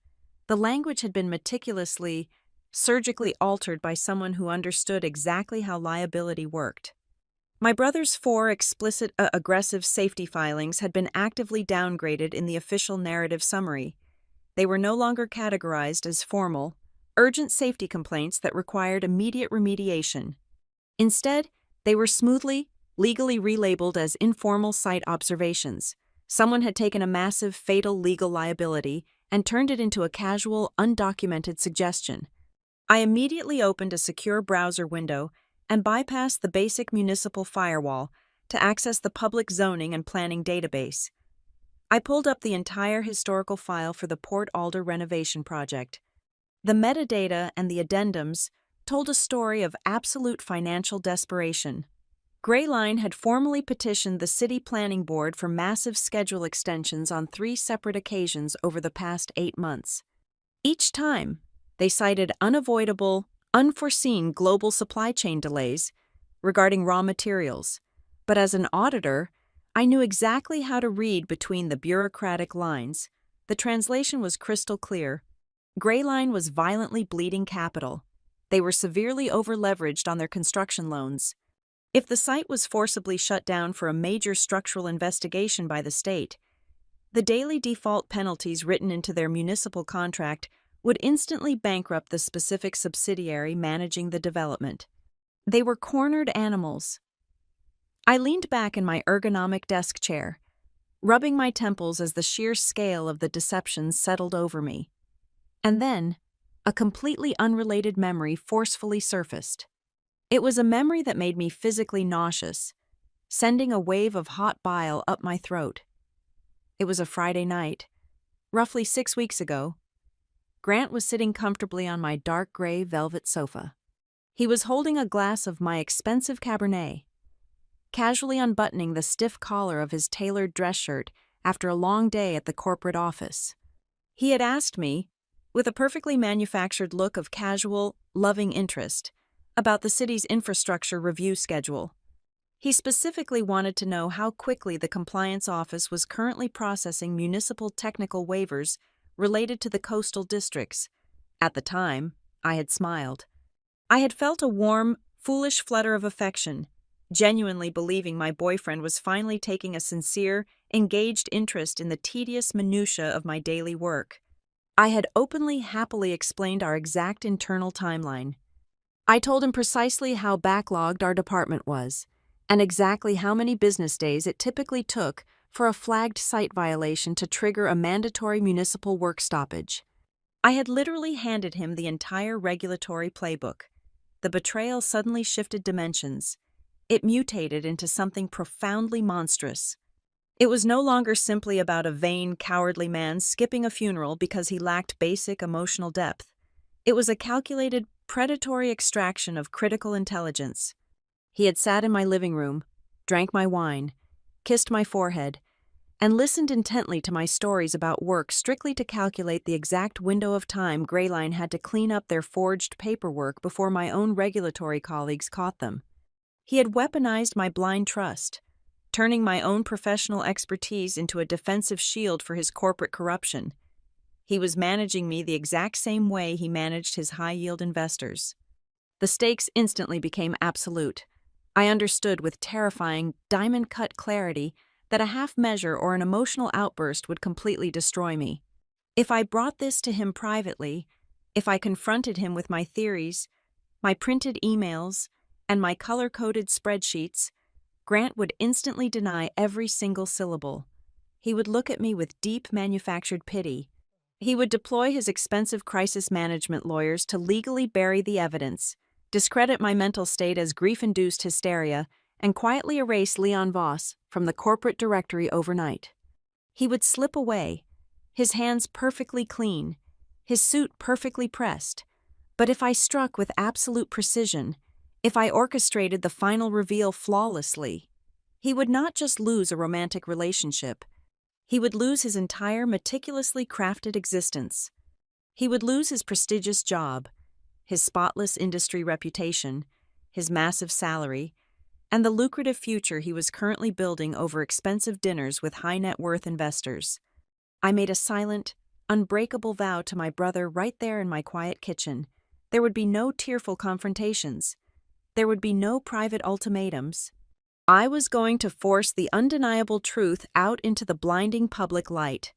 S1: The language had been meticulously, surgically altered by someone who understood exactly how liability worked. My brother's 4 explicit aggressive safety filings had been actively downgraded in the official narrative summary. They were no longer categorized as formal, urgent safety complaints that required immediate remediation. Instead, they were smoothly, legally relabeled as informal site observations. Someone had taken a massive, fatal legal liability and turned it into a casual, undocumented suggestion. I immediately opened a secure browser window and bypassed the basic municipal firewall to access the public zoning and planning database. I pulled up the entire historical file for the Port Alder renovation project. The metadata and the addendums told a story of absolute financial desperation. Gray Line had formally petitioned the City Planning Board for massive schedule extensions on 3 separate occasions over the past 8 months. Each time, they cited unavoidable, unforeseen global supply chain delays regarding raw materials. But as an auditor, I knew exactly how to read between the bureaucratic lines. The translation was crystal clear. Gray Line was violently bleeding capital. They were severely over-leveraged on their construction loans. If the site was forcibly shut down for a major structural investigation by the state, the daily default penalties written into their municipal contract would instantly bankrupt the specific subsidiary managing the development. They were cornered animals. I leaned back in my ergonomic desk chair, rubbing my temples as the sheer scale of the deception settled over me. And then, a completely unrelated memory forcefully surfaced. It was a memory that made me physically nauseous, sending a wave of hot bile up my throat. It was a Friday night, roughly 6 weeks ago. Grant was sitting comfortably on my dark gray velvet sofa. He was holding a glass of my expensive Cabernet, casually unbuttoning the stiff collar of his tailored dress shirt after a long day at the corporate office. He had asked me, with a perfectly manufactured look of casual, loving interest, about the city's infrastructure review schedule. He specifically wanted to know how quickly the compliance office was currently processing municipal technical waivers related to the coastal districts. At the time, I had smiled. I had felt a warm, foolish flutter of affection, genuinely believing my boyfriend was finally taking a sincere, engaged interest in the tedious minutiae of my daily work. I had openly, happily explained our exact internal timeline. I told him precisely how backlogged our department was, and exactly how many business days it typically took for a flagged site violation to trigger a mandatory municipal work stoppage. I had literally handed him the entire regulatory playbook. The betrayal suddenly shifted dimensions. It mutated into something profoundly monstrous. It was no longer simply about a vain, cowardly man skipping a funeral because he lacked basic emotional depth. It was a calculated, predatory extraction of critical intelligence. He had sat in my living room, drank my wine, kissed my forehead, and listened intently to my stories about work strictly to calculate the exact window of time Gray Line had to clean up their forged paperwork before my own regulatory colleagues caught them. He had weaponized my blind trust, turning my own professional expertise into a defensive shield for his corporate corruption. He was managing me the exact same way he managed his high-yield investors. The stakes instantly became absolute. I understood with terrifying, diamond-cut clarity that a half-measure or an emotional outburst would completely destroy me. If I brought this to him privately, if I confronted him with my theories, my printed emails, and my color-coded spreadsheets, Grant would instantly deny every single syllable. He would look at me with deep manufactured pity. He would deploy his expensive crisis management lawyers to legally bury the evidence, discredit my mental state as grief-induced hysteria, and quietly erase Leon Voss from the corporate directory overnight. He would slip away, his hands perfectly clean, his suit perfectly pressed. But if I struck with absolute precision, if I orchestrated the final reveal flawlessly, he would not just lose a romantic relationship. He would lose his entire meticulously crafted existence. He would lose his prestigious job, his spotless industry reputation, his massive salary, and the lucrative future he was currently building over expensive dinners with high-net-worth investors. I made a silent, unbreakable vow to my brother right there in my quiet kitchen. There would be no tearful confrontations. There would be no private ultimatums. I was going to force the undeniable truth out into the blinding public light,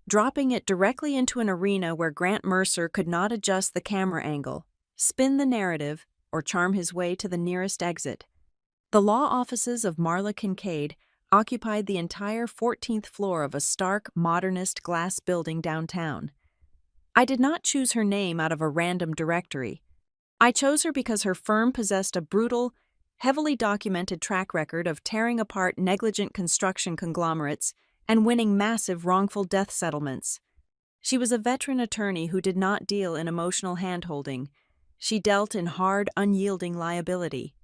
S1: dropping it directly into an arena where Grant Mercer could not adjust the camera angle, spin the narrative, or charm his way to the nearest exit. The law offices of Marla Kincaid occupied the entire 14th floor of a stark, modernist glass building downtown. I did not choose her name out of a random directory. I chose her because her firm possessed a brutal, heavily documented track record of tearing apart negligent construction conglomerates and winning massive wrongful death settlements. She was a veteran attorney who did not deal in emotional hand-holding. She dealt in hard, unyielding liability.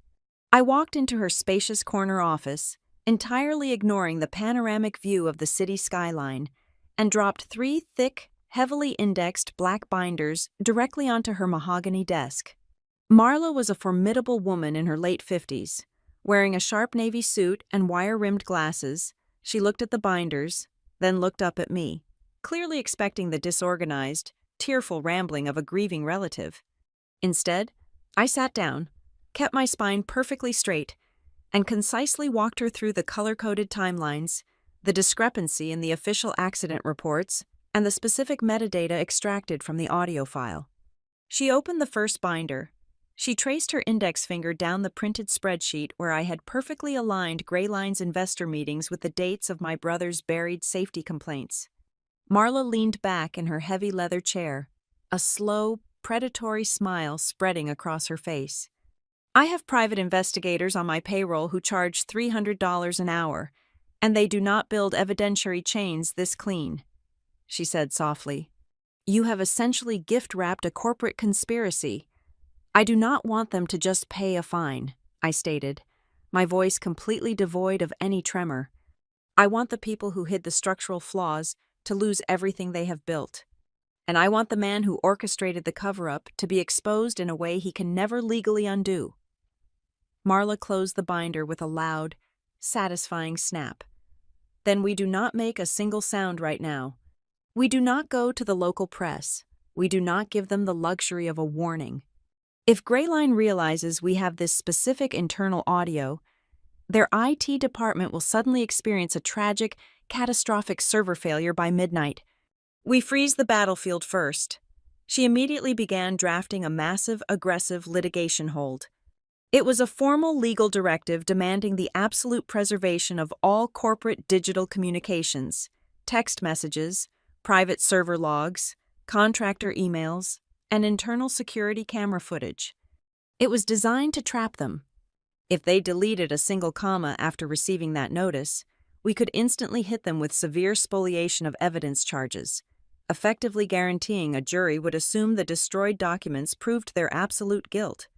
S1: I walked into her spacious corner office, entirely ignoring the panoramic view of the city skyline, and dropped 3 thick, heavily indexed black binders directly onto her mahogany desk. Marla was a formidable woman in her late 50s. Wearing a sharp navy suit and wire-rimmed glasses, she looked at the binders, then looked up at me, clearly expecting the disorganized, tearful rambling of a grieving relative. Instead, I sat down, kept my spine perfectly straight, and concisely walked her through the color-coded timelines, the discrepancy in the official accident reports, and the specific metadata extracted from the audio file. She opened the first binder. She traced her index finger down the printed spreadsheet where I had perfectly aligned Greyline's investor meetings with the dates of my brother's buried safety complaints. Marla leaned back in her heavy leather chair, a slow, predatory smile spreading across her face. I have private investigators on my payroll who charge $300 an hour, and they do not build evidentiary chains this clean, she said softly. You have essentially gift-wrapped a corporate conspiracy. I do not want them to just pay a fine, I stated, my voice completely devoid of any tremor. I want the people who hid the structural flaws to lose everything they have built. And I want the man who orchestrated the cover-up to be exposed in a way he can never legally undo. Marla closed the binder with a loud, satisfying snap. Then we do not make a single sound right now. We do not go to the local press. We do not give them the luxury of a warning. If Greyline realizes we have this specific internal audio, their IT department will suddenly experience a tragic, catastrophic server failure by midnight. We freeze the battlefield first. She immediately began drafting a massive, aggressive litigation hold. It was a formal legal directive demanding the absolute preservation of all corporate digital communications, text messages, private server logs, contractor emails, and internal security camera footage. It was designed to trap them. If they deleted a single comma after receiving that notice, we could instantly hit them with severe spoliation of evidence charges, effectively guaranteeing a jury would assume the destroyed documents proved their absolute guilt.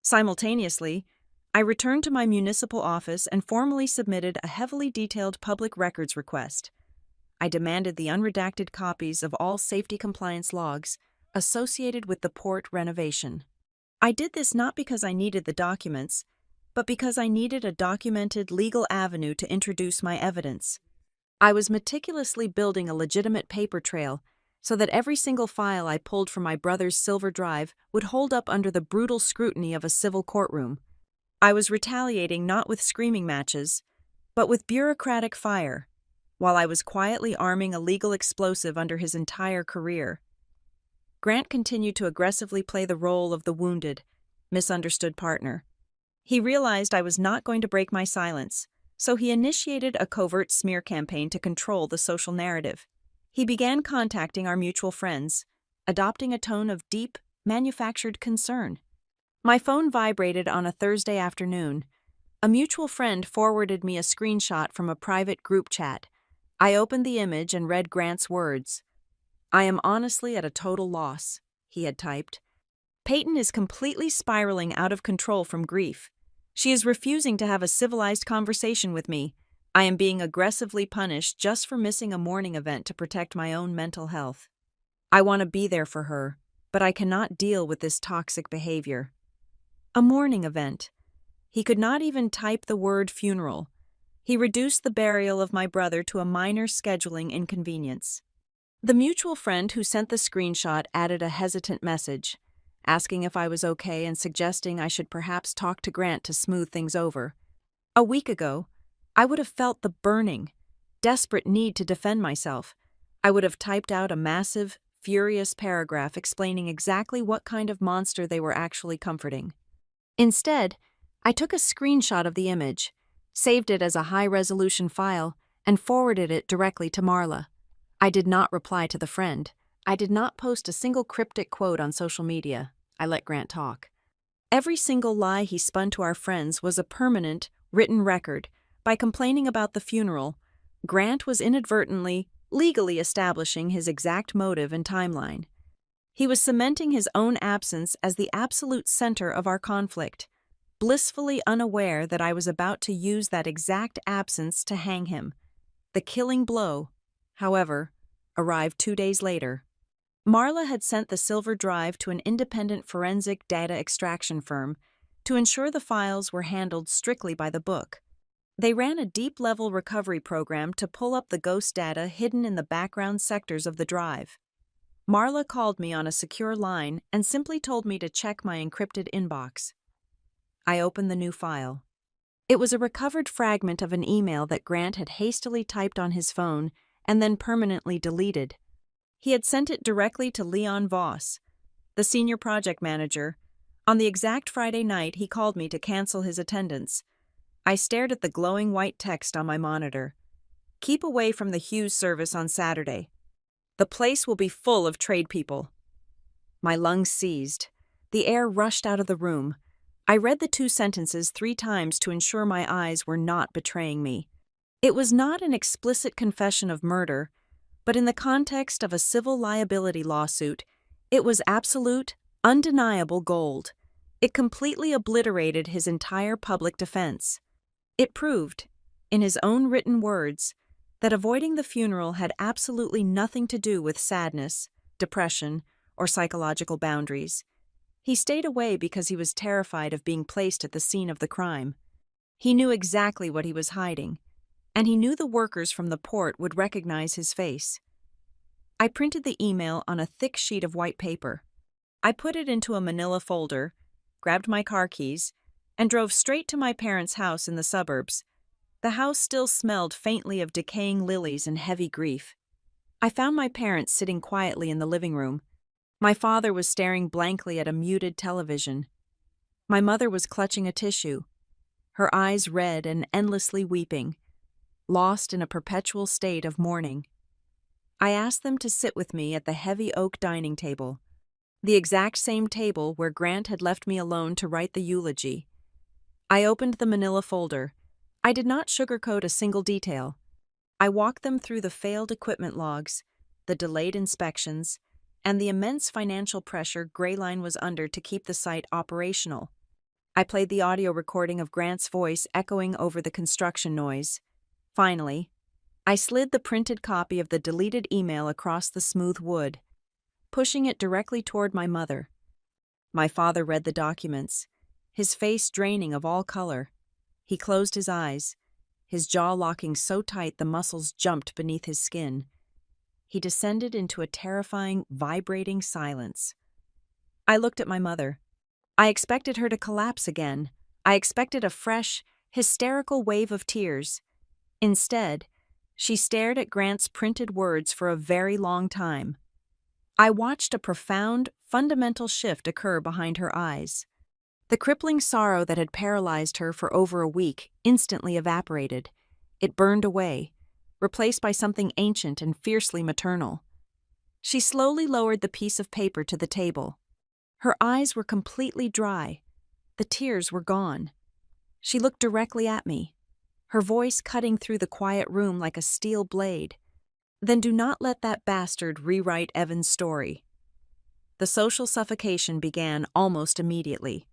S1: Simultaneously, I returned to my municipal office and formally submitted a heavily detailed public records request. I demanded the unredacted copies of all safety compliance logs associated with the port renovation. I did this not because I needed the documents, but because I needed a documented legal avenue to introduce my evidence. I was meticulously building a legitimate paper trail so that every single file I pulled from my brother's silver drive would hold up under the brutal scrutiny of a civil courtroom. I was retaliating not with screaming matches, but with bureaucratic fire, while I was quietly arming a legal explosive under his entire career. Grant continued to aggressively play the role of the wounded, misunderstood partner. He realized I was not going to break my silence, so he initiated a covert smear campaign to control the social narrative. He began contacting our mutual friends, adopting a tone of deep, manufactured concern. My phone vibrated on a Thursday afternoon. A mutual friend forwarded me a screenshot from a private group chat. I opened the image and read Grant's words. I am honestly at a total loss, he had typed. Peyton is completely spiraling out of control from grief. She is refusing to have a civilized conversation with me. I am being aggressively punished just for missing a morning event to protect my own mental health. I want to be there for her, but I cannot deal with this toxic behavior. A morning event. He could not even type the word funeral. He reduced the burial of my brother to a minor scheduling inconvenience. The mutual friend who sent the screenshot added a hesitant message, asking if I was okay and suggesting I should perhaps talk to Grant to smooth things over. A week ago, I would have felt the burning, desperate need to defend myself. I would have typed out a massive, furious paragraph explaining exactly what kind of monster they were actually comforting. Instead, I took a screenshot of the image, saved it as a high-resolution file, and forwarded it directly to Marla. I did not reply to the friend. I did not post a single cryptic quote on social media. I let Grant talk. Every single lie he spun to our friends was a permanent, written record. By complaining about the funeral, Grant was inadvertently, legally establishing his exact motive and timeline. He was cementing his own absence as the absolute center of our conflict. blissfully unaware that I was about to use that exact absence to hang him. The killing blow, however, arrived 2 days later. Marla had sent the silver drive to an independent forensic data extraction firm to ensure the files were handled strictly by the book. They ran a deep-level recovery program to pull up the ghost data hidden in the background sectors of the drive. Marla called me on a secure line and simply told me to check my encrypted inbox. I opened the new file. It was a recovered fragment of an email that Grant had hastily typed on his phone and then permanently deleted. He had sent it directly to Leon Voss, the senior project manager. On the exact Friday night, he called me to cancel his attendance. I stared at the glowing white text on my monitor. Keep away from the Hughes service on Saturday. The place will be full of trade people. My lungs seized. The air rushed out of the room. I read the 2 sentences 3 times to ensure my eyes were not betraying me. It was not an explicit confession of murder, but in the context of a civil liability lawsuit, it was absolute, undeniable gold. It completely obliterated his entire public defense. It proved, in his own written words, that avoiding the funeral had absolutely nothing to do with sadness, depression, or psychological boundaries. He stayed away because he was terrified of being placed at the scene of the crime. He knew exactly what he was hiding, and he knew the workers from the port would recognize his face. I printed the email on a thick sheet of white paper. I put it into a manila folder, grabbed my car keys, and drove straight to my parents' house in the suburbs. The house still smelled faintly of decaying lilies and heavy grief. I found my parents sitting quietly in the living room. My father was staring blankly at a muted television. My mother was clutching a tissue, her eyes red and endlessly weeping, lost in a perpetual state of mourning. I asked them to sit with me at the heavy oak dining table, the exact same table where Grant had left me alone to write the eulogy. I opened the manila folder. I did not sugarcoat a single detail. I walked them through the failed equipment logs, the delayed inspections, and the immense financial pressure Grayline was under to keep the site operational. I played the audio recording of Grant's voice echoing over the construction noise. Finally, I slid the printed copy of the deleted email across the smooth wood, pushing it directly toward my mother. My father read the documents, his face draining of all color. He closed his eyes, his jaw locking so tight the muscles jumped beneath his skin. He descended into a terrifying, vibrating silence. I looked at my mother. I expected her to collapse again. I expected a fresh, hysterical wave of tears. Instead, she stared at Grant's printed words for a very long time. I watched a profound, fundamental shift occur behind her eyes. The crippling sorrow that had paralyzed her for over a week instantly evaporated. It burned away, replaced by something ancient and fiercely maternal. She slowly lowered the piece of paper to the table. Her eyes were completely dry. The tears were gone. She looked directly at me, her voice cutting through the quiet room like a steel blade. Then do not let that bastard rewrite Evan's story. The social suffocation began almost immediately.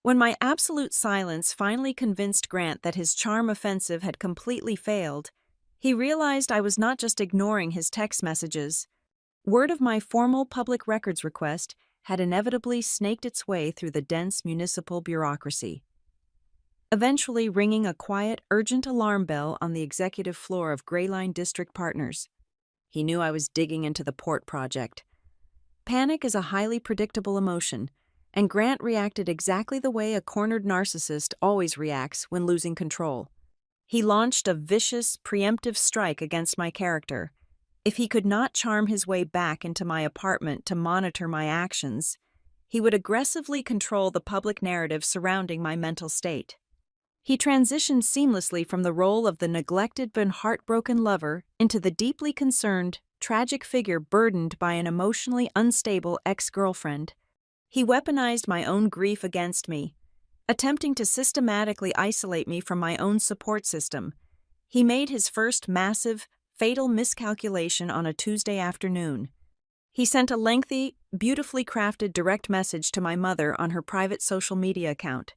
S1: When my absolute silence finally convinced Grant that his charm offensive had completely failed, he realized I was not just ignoring his text messages. Word of my formal public records request had inevitably snaked its way through the dense municipal bureaucracy, eventually ringing a quiet, urgent alarm bell on the executive floor of Grayline District Partners. He knew I was digging into the port project. Panic is a highly predictable emotion, and Grant reacted exactly the way a cornered narcissist always reacts when losing control. He launched a vicious, preemptive strike against my character. If he could not charm his way back into my apartment to monitor my actions, he would aggressively control the public narrative surrounding my mental state. He transitioned seamlessly from the role of the neglected but heartbroken lover into the deeply concerned, tragic figure burdened by an emotionally unstable ex-girlfriend. He weaponized my own grief against me, attempting to systematically isolate me from my own support system. He made his first massive, fatal miscalculation on a Tuesday afternoon. He sent a lengthy, beautifully crafted direct message to my mother on her private social media account.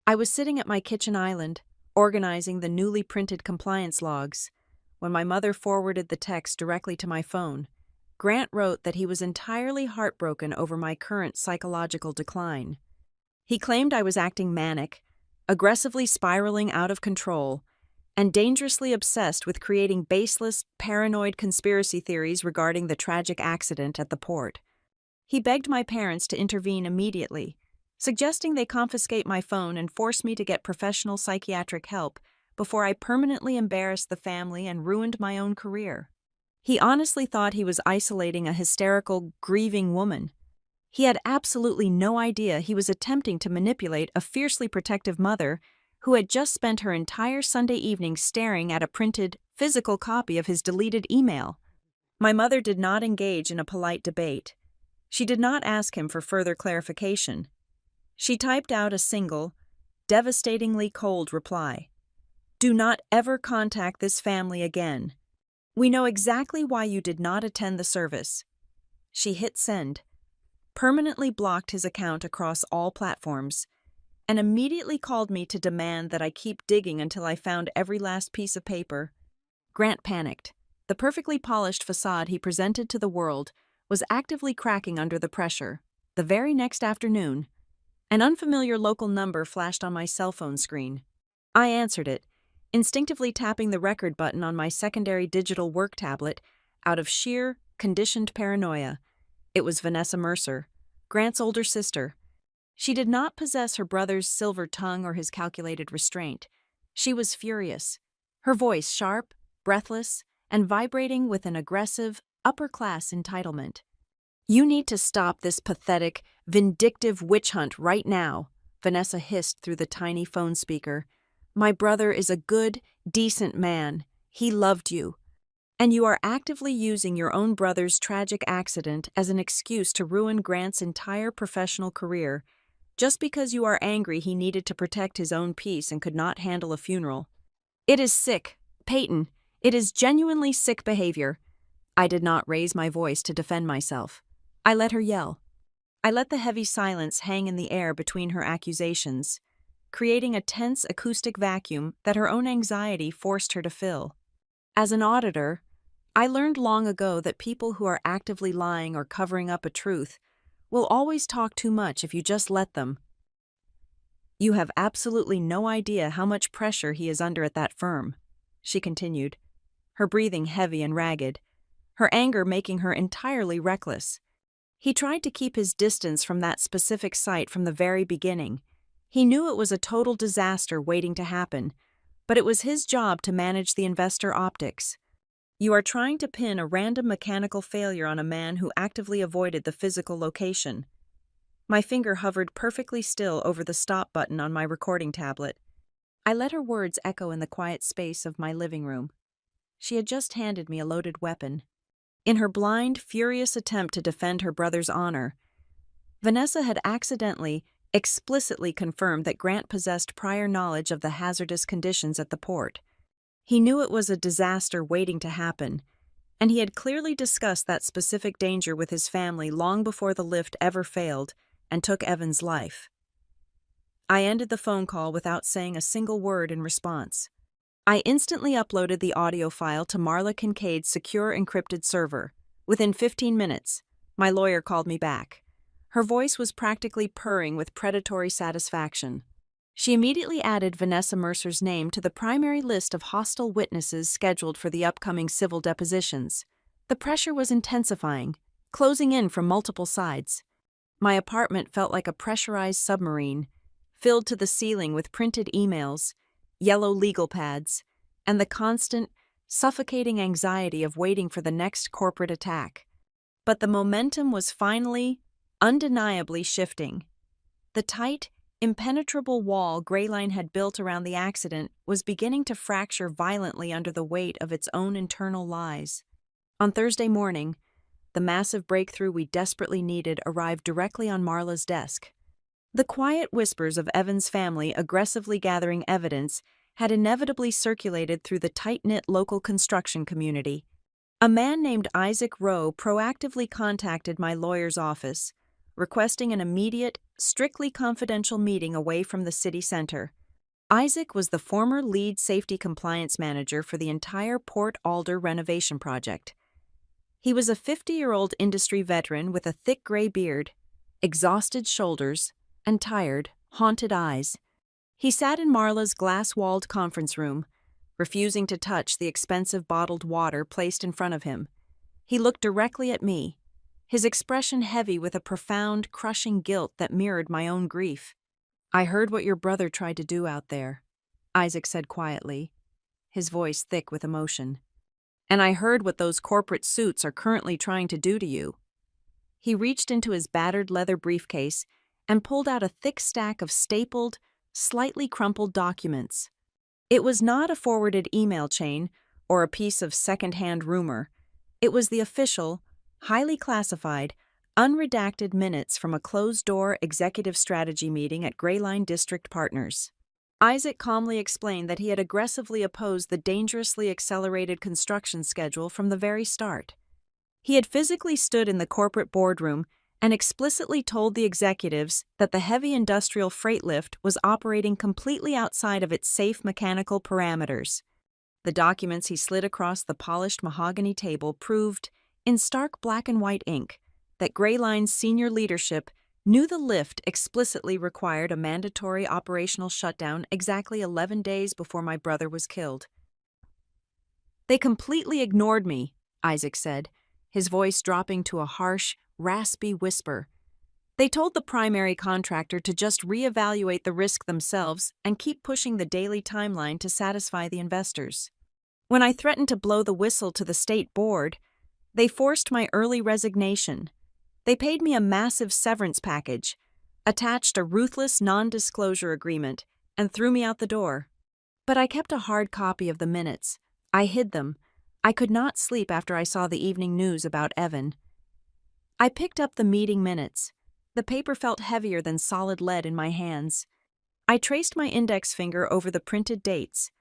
S1: I was sitting at my kitchen island, organizing the newly printed compliance logs, when my mother forwarded the text directly to my phone. Grant wrote that he was entirely heartbroken over my current psychological decline. He claimed I was acting manic, aggressively spiraling out of control, and dangerously obsessed with creating baseless, paranoid conspiracy theories regarding the tragic accident at the port. He begged my parents to intervene immediately, suggesting they confiscate my phone and force me to get professional psychiatric help before I permanently embarrassed the family and ruined my own career. He honestly thought he was isolating a hysterical, grieving woman. He had absolutely no idea he was attempting to manipulate a fiercely protective mother who had just spent her entire Sunday evening staring at a printed, physical copy of his deleted email. My mother did not engage in a polite debate. She did not ask him for further clarification. She typed out a single, devastatingly cold reply. "Do not ever contact this family again. We know exactly why you did not attend the service." She hit send, permanently blocked his account across all platforms, and immediately called me to demand that I keep digging until I found every last piece of paper. Grant panicked. The perfectly polished facade he presented to the world was actively cracking under the pressure. The very next afternoon, an unfamiliar local number flashed on my cell phone screen. I answered it, instinctively tapping the record button on my secondary digital work tablet out of sheer, conditioned paranoia. It was Vanessa Mercer, Grant's older sister. She did not possess her brother's silver tongue or his calculated restraint. She was furious, her voice sharp, breathless, and vibrating with an aggressive, upper-class entitlement. "You need to stop this pathetic, vindictive witch hunt right now," Vanessa hissed through the tiny phone speaker. "My brother is a good, decent man. He loved you. And you are actively using your own brother's tragic accident as an excuse to ruin Grant's entire professional career, just because you are angry he needed to protect his own peace and could not handle a funeral. It is sick, Peyton. It is genuinely sick behavior." I did not raise my voice to defend myself. I let her yell. I let the heavy silence hang in the air between her accusations, creating a tense acoustic vacuum that her own anxiety forced her to fill. As an auditor, I learned long ago that people who are actively lying or covering up a truth will always talk too much if you just let them. "You have absolutely no idea how much pressure he is under at that firm," she continued, her breathing heavy and ragged, her anger making her entirely reckless. "He tried to keep his distance from that specific site from the very beginning. He knew it was a total disaster waiting to happen, but it was his job to manage the investor optics. You are trying to pin a random mechanical failure on a man who actively avoided the physical location." My finger hovered perfectly still over the stop button on my recording tablet. I let her words echo in the quiet space of my living room. She had just handed me a loaded weapon. In her blind, furious attempt to defend her brother's honor, Vanessa had accidentally, explicitly confirmed that Grant possessed prior knowledge of the hazardous conditions at the port. He knew it was a disaster waiting to happen, and he had clearly discussed that specific danger with his family long before the lift ever failed and took Evan's life. I ended the phone call without saying a single word in response. I instantly uploaded the audio file to Marla Kincaid's secure encrypted server. Within 15 minutes, my lawyer called me back. Her voice was practically purring with predatory satisfaction. She immediately added Vanessa Mercer's name to the primary list of hostile witnesses scheduled for the upcoming civil depositions. The pressure was intensifying, closing in from multiple sides. My apartment felt like a pressurized submarine, filled to the ceiling with printed emails, yellow legal pads, and the constant, suffocating anxiety of waiting for the next corporate attack. But the momentum was finally, undeniably shifting. The tight, impenetrable wall Grayline had built around the accident was beginning to fracture violently under the weight of its own internal lies. On Thursday morning, the massive breakthrough we desperately needed arrived directly on Marla's desk. The quiet whispers of Evan's family aggressively gathering evidence had inevitably circulated through the tight-knit local construction community. A man named Isaac Rowe proactively contacted my lawyer's office, requesting an immediate, strictly confidential meeting away from the city center. Isaac was the former lead safety compliance manager for the entire Port Alder renovation project. He was a 50-year-old industry veteran with a thick gray beard, exhausted shoulders, and tired, haunted eyes. He sat in Marla's glass-walled conference room, refusing to touch the expensive bottled water placed in front of him. He looked directly at me, his expression heavy with a profound, crushing guilt that mirrored my own grief. "I heard what your brother tried to do out there," Isaac said quietly, his voice thick with emotion. "And I heard what those corporate suits are currently trying to do to you." He reached into his battered leather briefcase and pulled out a thick stack of stapled, slightly crumpled documents. It was not a forwarded email chain or a piece of second-hand rumor. It was the official, highly classified, unredacted minutes from a closed-door executive strategy meeting at Greyline District Partners. Isaac calmly explained that he had aggressively opposed the dangerously accelerated construction schedule from the very start. He had physically stood in the corporate boardroom and explicitly told the executives that the heavy industrial freight lift was operating completely outside of its safe mechanical parameters. The documents he slid across the polished mahogany table proved, in stark black and white ink, that Greyline's senior leadership knew the lift explicitly required a mandatory operational shutdown exactly 11 days before my brother was killed. "They completely ignored me," Isaac said, his voice dropping to a harsh, raspy whisper. "They told the primary contractor to just reevaluate the risk themselves and keep pushing the daily timeline to satisfy the investors. When I threatened to blow the whistle to the state board, they forced my early resignation. They paid me a massive severance package, attached a ruthless non-disclosure agreement, and threw me out the door. But I kept a hard copy of the minutes. I hid them. I could not sleep after I saw the evening news about Evan." I picked up the meeting minutes. The paper felt heavier than solid lead in my hands. I traced my index finger over the printed dates,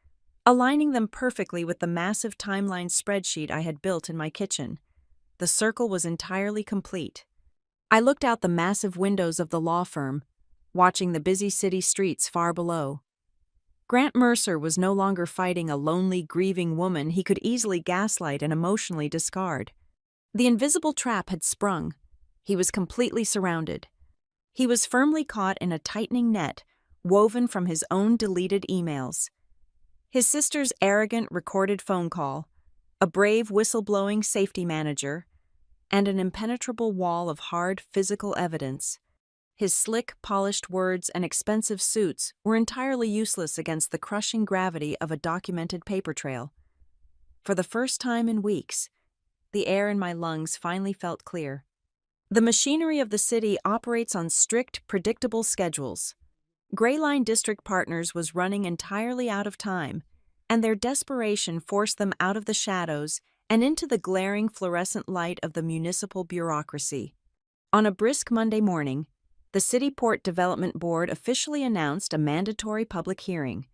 S1: aligning them perfectly with the massive timeline spreadsheet I had built in my kitchen. The circle was entirely complete. I looked out the massive windows of the law firm, watching the busy city streets far below. Grant Mercer was no longer fighting a lonely, grieving woman he could easily gaslight and emotionally discard. The invisible trap had sprung. He was completely surrounded. He was firmly caught in a tightening net woven from his own deleted emails. His sister's arrogant recorded phone call, a brave whistleblowing safety manager, and an impenetrable wall of hard physical evidence. His slick, polished words and expensive suits were entirely useless against the crushing gravity of a documented paper trail. For the first time in weeks, the air in my lungs finally felt clear. The machinery of the city operates on strict, predictable schedules. Greyline District Partners was running entirely out of time, and their desperation forced them out of the shadows and into the glaring fluorescent light of the municipal bureaucracy. On a brisk Monday morning, the City Port Development Board officially announced a mandatory public hearing.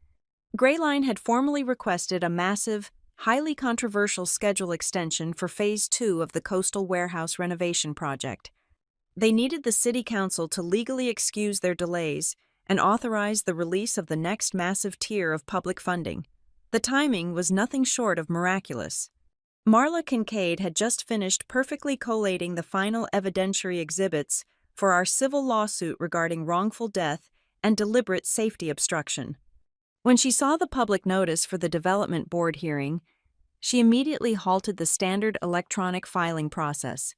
S1: Greyline had formally requested a massive, highly controversial schedule extension for Phase 2 of the coastal warehouse renovation project. They needed the City Council to legally excuse their delays and authorize the release of the next massive tier of public funding. The timing was nothing short of miraculous. Marla Kincaid had just finished perfectly collating the final evidentiary exhibits for our civil lawsuit regarding wrongful death and deliberate safety obstruction. When she saw the public notice for the Development Board hearing, she immediately halted the standard electronic filing process.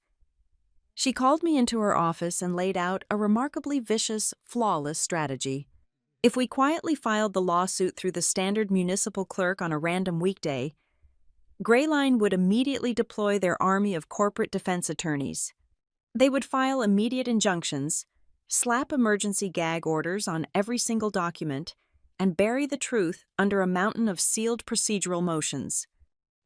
S1: She called me into her office and laid out a remarkably vicious, flawless strategy. If we quietly filed the lawsuit through the standard municipal clerk on a random weekday, Greyline would immediately deploy their army of corporate defense attorneys. They would file immediate injunctions, slap emergency gag orders on every single document, and bury the truth under a mountain of sealed procedural motions.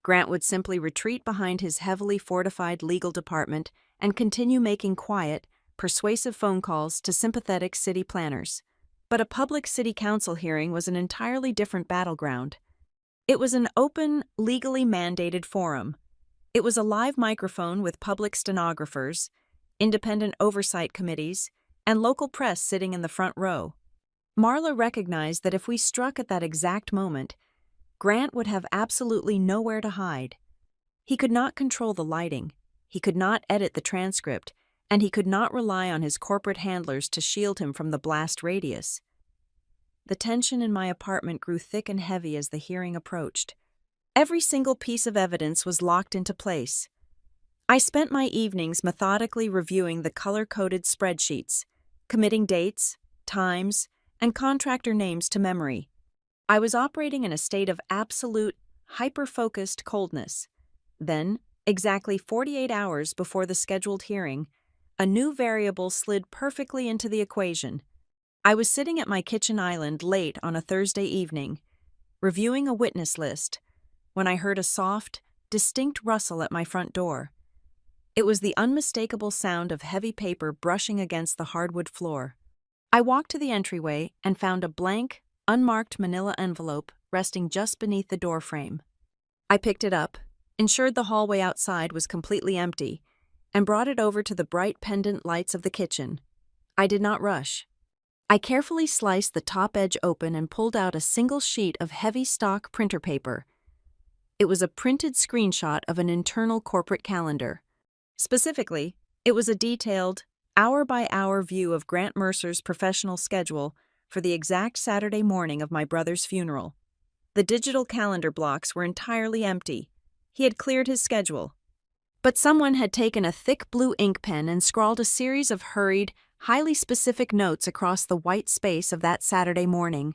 S1: Grant would simply retreat behind his heavily fortified legal department and continue making quiet, persuasive phone calls to sympathetic city planners. But a public city council hearing was an entirely different battleground. It was an open, legally mandated forum. It was a live microphone with public stenographers, independent oversight committees, and local press sitting in the front row. Marla recognized that if we struck at that exact moment, Grant would have absolutely nowhere to hide. He could not control the lighting, he could not edit the transcript, and he could not rely on his corporate handlers to shield him from the blast radius. The tension in my apartment grew thick and heavy as the hearing approached. Every single piece of evidence was locked into place. I spent my evenings methodically reviewing the color-coded spreadsheets, committing dates, times, and contractor names to memory. I was operating in a state of absolute, hyper-focused coldness. Then, exactly 48 hours before the scheduled hearing, a new variable slid perfectly into the equation. I was sitting at my kitchen island late on a Thursday evening, reviewing a witness list, when I heard a soft, distinct rustle at my front door. It was the unmistakable sound of heavy paper brushing against the hardwood floor. I walked to the entryway and found a blank, unmarked manila envelope resting just beneath the doorframe. I picked it up, ensured the hallway outside was completely empty, and brought it over to the bright pendant lights of the kitchen. I did not rush. I carefully sliced the top edge open and pulled out a single sheet of heavy stock printer paper. It was a printed screenshot of an internal corporate calendar. Specifically, it was a detailed, hour-by-hour view of Grant Mercer's professional schedule for the exact Saturday morning of my brother's funeral. The digital calendar blocks were entirely empty. He had cleared his schedule. But someone had taken a thick blue ink pen and scrawled a series of hurried, highly specific notes across the white space of that Saturday morning.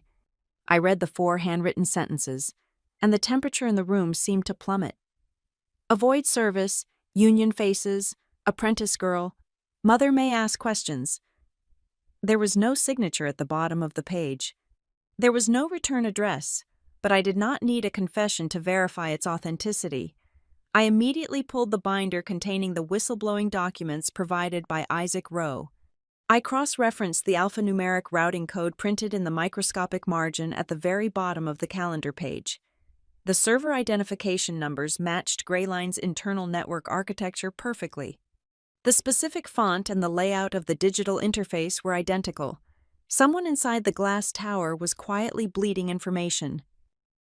S1: I read the 4 handwritten sentences, and the temperature in the room seemed to plummet. Avoid service, union faces, apprentice girl, mother may ask questions. There was no signature at the bottom of the page. There was no return address, but I did not need a confession to verify its authenticity. I immediately pulled the binder containing the whistleblowing documents provided by Isaac Rowe. I cross-referenced the alphanumeric routing code printed in the microscopic margin at the very bottom of the calendar page. The server identification numbers matched Greyline's internal network architecture perfectly. The specific font and the layout of the digital interface were identical. Someone inside the glass tower was quietly bleeding information.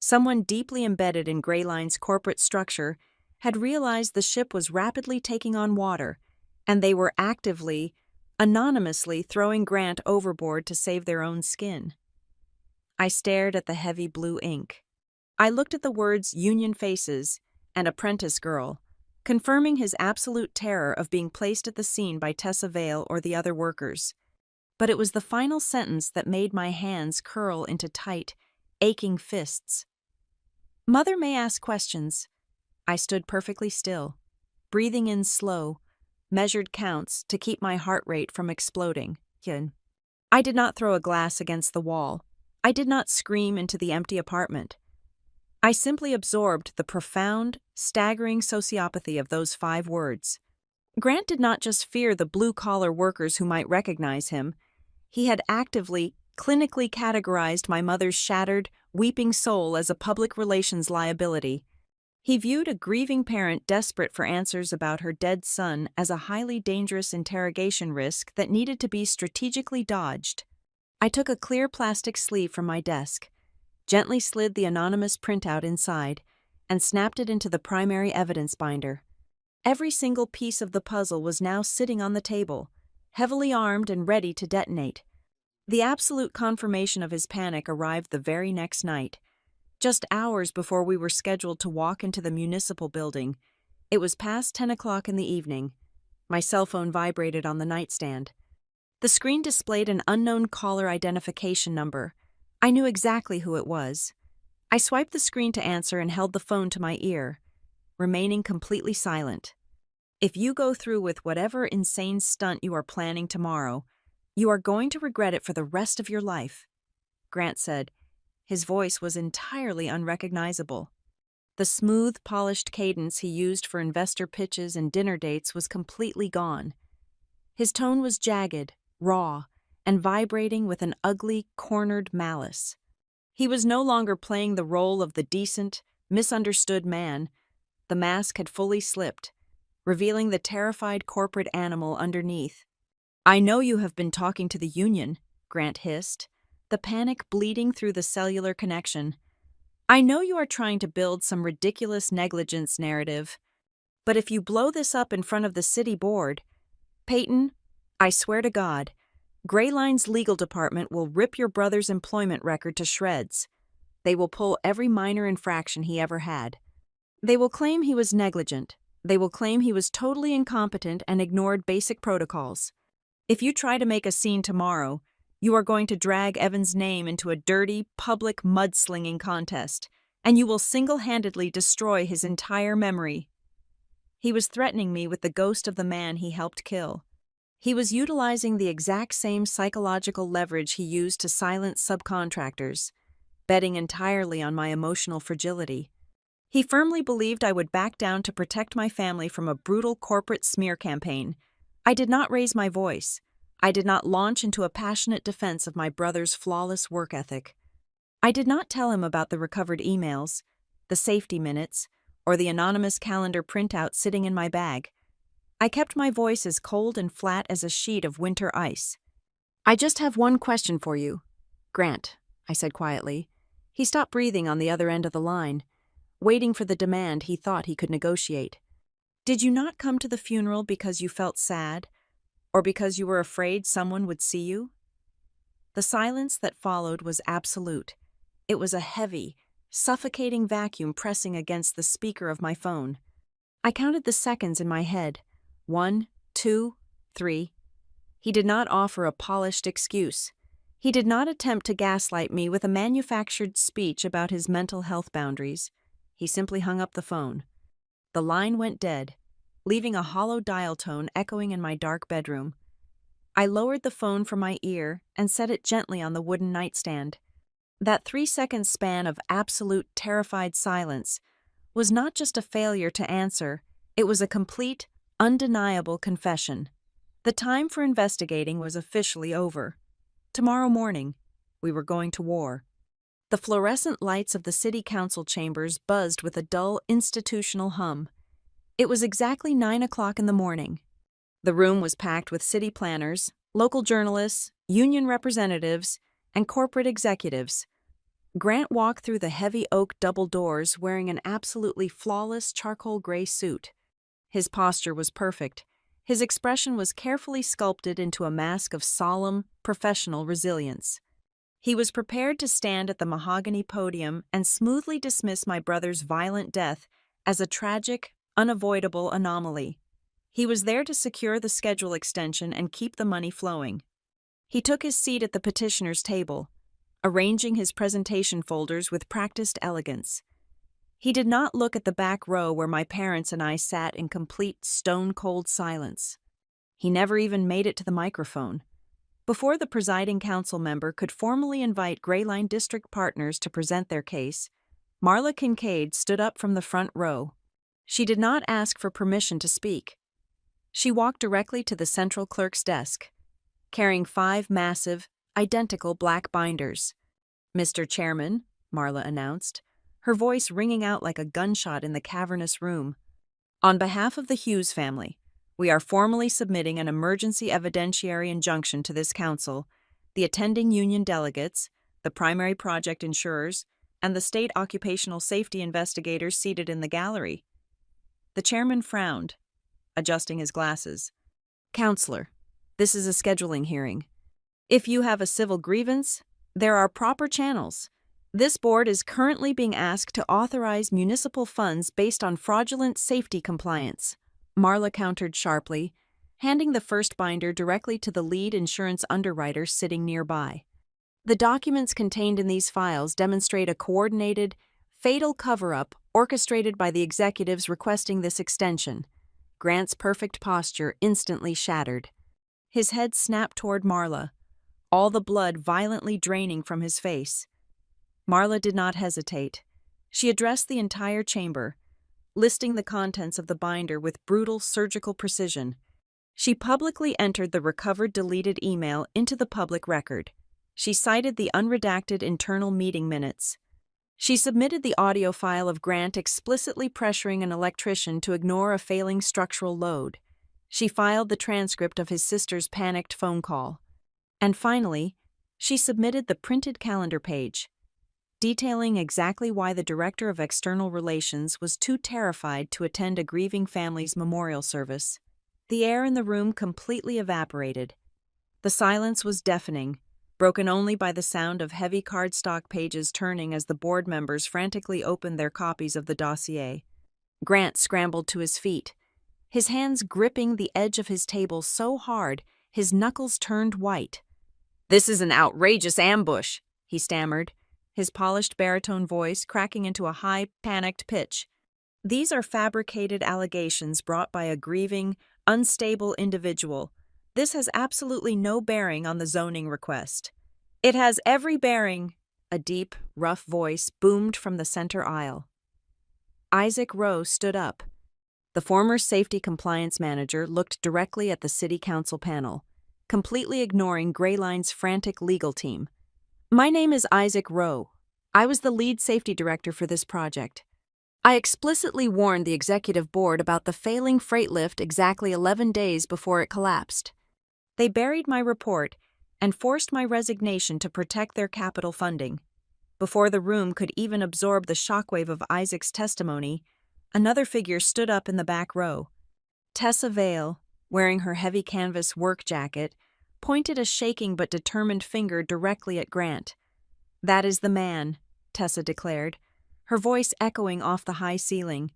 S1: Someone deeply embedded in Greyline's corporate structure had realized the ship was rapidly taking on water, and they were actively, anonymously throwing Grant overboard to save their own skin. I stared at the heavy blue ink. I looked at the words union faces and apprentice girl, confirming his absolute terror of being placed at the scene by Tessa Vale or the other workers. But it was the final sentence that made my hands curl into tight, aching fists. Mother may ask questions. I stood perfectly still, breathing in slow, measured counts to keep my heart rate from exploding. I did not throw a glass against the wall. I did not scream into the empty apartment. I simply absorbed the profound, staggering sociopathy of those 5 words. Grant did not just fear the blue-collar workers who might recognize him. He had actively, clinically categorized my mother's shattered, weeping soul as a public relations liability. He viewed a grieving parent desperate for answers about her dead son as a highly dangerous interrogation risk that needed to be strategically dodged. I took a clear plastic sleeve from my desk, gently slid the anonymous printout inside, and snapped it into the primary evidence binder. Every single piece of the puzzle was now sitting on the table, heavily armed and ready to detonate. The absolute confirmation of his panic arrived the very next night. Just hours before we were scheduled to walk into the municipal building, it was past 10 o'clock in the evening. My cell phone vibrated on the nightstand. The screen displayed an unknown caller identification number. I knew exactly who it was. I swiped the screen to answer and held the phone to my ear, remaining completely silent. If you go through with whatever insane stunt you are planning tomorrow, you are going to regret it for the rest of your life, Grant said. His voice was entirely unrecognizable. The smooth, polished cadence he used for investor pitches and dinner dates was completely gone. His tone was jagged, raw, and vibrating with an ugly, cornered malice. He was no longer playing the role of the decent, misunderstood man. The mask had fully slipped, revealing the terrified corporate animal underneath. "I know you have been talking to the union," Grant hissed, the panic bleeding through the cellular connection. "I know you are trying to build some ridiculous negligence narrative. But if you blow this up in front of the city board, Peyton, I swear to God, Grayline's legal department will rip your brother's employment record to shreds. They will pull every minor infraction he ever had. They will claim he was negligent. They will claim he was totally incompetent and ignored basic protocols. If you try to make a scene tomorrow, you are going to drag Evan's name into a dirty, public mudslinging contest, and you will single-handedly destroy his entire memory." He was threatening me with the ghost of the man he helped kill. He was utilizing the exact same psychological leverage he used to silence subcontractors, betting entirely on my emotional fragility. He firmly believed I would back down to protect my family from a brutal corporate smear campaign. I did not raise my voice. I did not launch into a passionate defense of my brother's flawless work ethic. I did not tell him about the recovered emails, the safety minutes, or the anonymous calendar printout sitting in my bag. I kept my voice as cold and flat as a sheet of winter ice. "I just have one question for you, Grant," I said quietly. He stopped breathing on the other end of the line, waiting for the demand he thought he could negotiate. "Did you not come to the funeral because you felt sad, or because you were afraid someone would see you?" The silence that followed was absolute. It was a heavy, suffocating vacuum pressing against the speaker of my phone. I counted the seconds in my head. 1, 2, 3. He did not offer a polished excuse. He did not attempt to gaslight me with a manufactured speech about his mental health boundaries. He simply hung up the phone. The line went dead, leaving a hollow dial tone echoing in my dark bedroom. I lowered the phone from my ear and set it gently on the wooden nightstand. That 3-second span of absolute terrified silence was not just a failure to answer, it was a complete, undeniable confession. The time for investigating was officially over. Tomorrow morning, we were going to war. The fluorescent lights of the city council chambers buzzed with a dull institutional hum. It was exactly 9 o'clock in the morning. The room was packed with city planners, local journalists, union representatives, and corporate executives. Grant walked through the heavy oak double doors wearing an absolutely flawless charcoal gray suit. His posture was perfect. His expression was carefully sculpted into a mask of solemn, professional resilience. He was prepared to stand at the mahogany podium and smoothly dismiss my brother's violent death as a tragic, unavoidable anomaly. He was there to secure the schedule extension and keep the money flowing. He took his seat at the petitioner's table, arranging his presentation folders with practiced elegance. He did not look at the back row where my parents and I sat in complete stone-cold silence. He never even made it to the microphone. Before the presiding council member could formally invite Grayline District partners to present their case, Marla Kincaid stood up from the front row. She did not ask for permission to speak. She walked directly to the central clerk's desk, carrying 5 massive, identical black binders. "Mr. Chairman," Marla announced, her voice ringing out like a gunshot in the cavernous room. "On behalf of the Hughes family, we are formally submitting an emergency evidentiary injunction to this council, the attending union delegates, the primary project insurers, and the state occupational safety investigators seated in the gallery." The chairman frowned, adjusting his glasses. "Counselor, this is a scheduling hearing. If you have a civil grievance, there are proper channels. This board is currently being asked to authorize municipal funds based on fraudulent safety compliance," Marla countered sharply, handing the first binder directly to the lead insurance underwriter sitting nearby. "The documents contained in these files demonstrate a coordinated, fatal cover-up orchestrated by the executives requesting this extension." Grant's perfect posture instantly shattered. His head snapped toward Marla, all the blood violently draining from his face. Marla did not hesitate. She addressed the entire chamber, listing the contents of the binder with brutal surgical precision. She publicly entered the recovered deleted email into the public record. She cited the unredacted internal meeting minutes. She submitted the audio file of Grant explicitly pressuring an electrician to ignore a failing structural load. She filed the transcript of his sister's panicked phone call. And finally, she submitted the printed calendar page, detailing exactly why the Director of External Relations was too terrified to attend a grieving family's memorial service. The air in the room completely evaporated. The silence was deafening, broken only by the sound of heavy cardstock pages turning as the board members frantically opened their copies of the dossier. Grant scrambled to his feet, his hands gripping the edge of his table so hard his knuckles turned white. "This is an outrageous ambush," he stammered, his polished baritone voice cracking into a high, panicked pitch. "These are fabricated allegations brought by a grieving, unstable individual. This has absolutely no bearing on the zoning request." "It has every bearing," a deep, rough voice boomed from the center aisle. Isaac Rowe stood up. The former safety compliance manager looked directly at the city council panel, completely ignoring Grayline's frantic legal team. "My name is Isaac Rowe. I was the lead safety director for this project. I explicitly warned the executive board about the failing freight lift exactly 11 days before it collapsed. They buried my report and forced my resignation to protect their capital funding." Before the room could even absorb the shockwave of Isaac's testimony, another figure stood up in the back row. Tessa Vale, wearing her heavy canvas work jacket, pointed a shaking but determined finger directly at Grant. "That is the man," Tessa declared, her voice echoing off the high ceiling.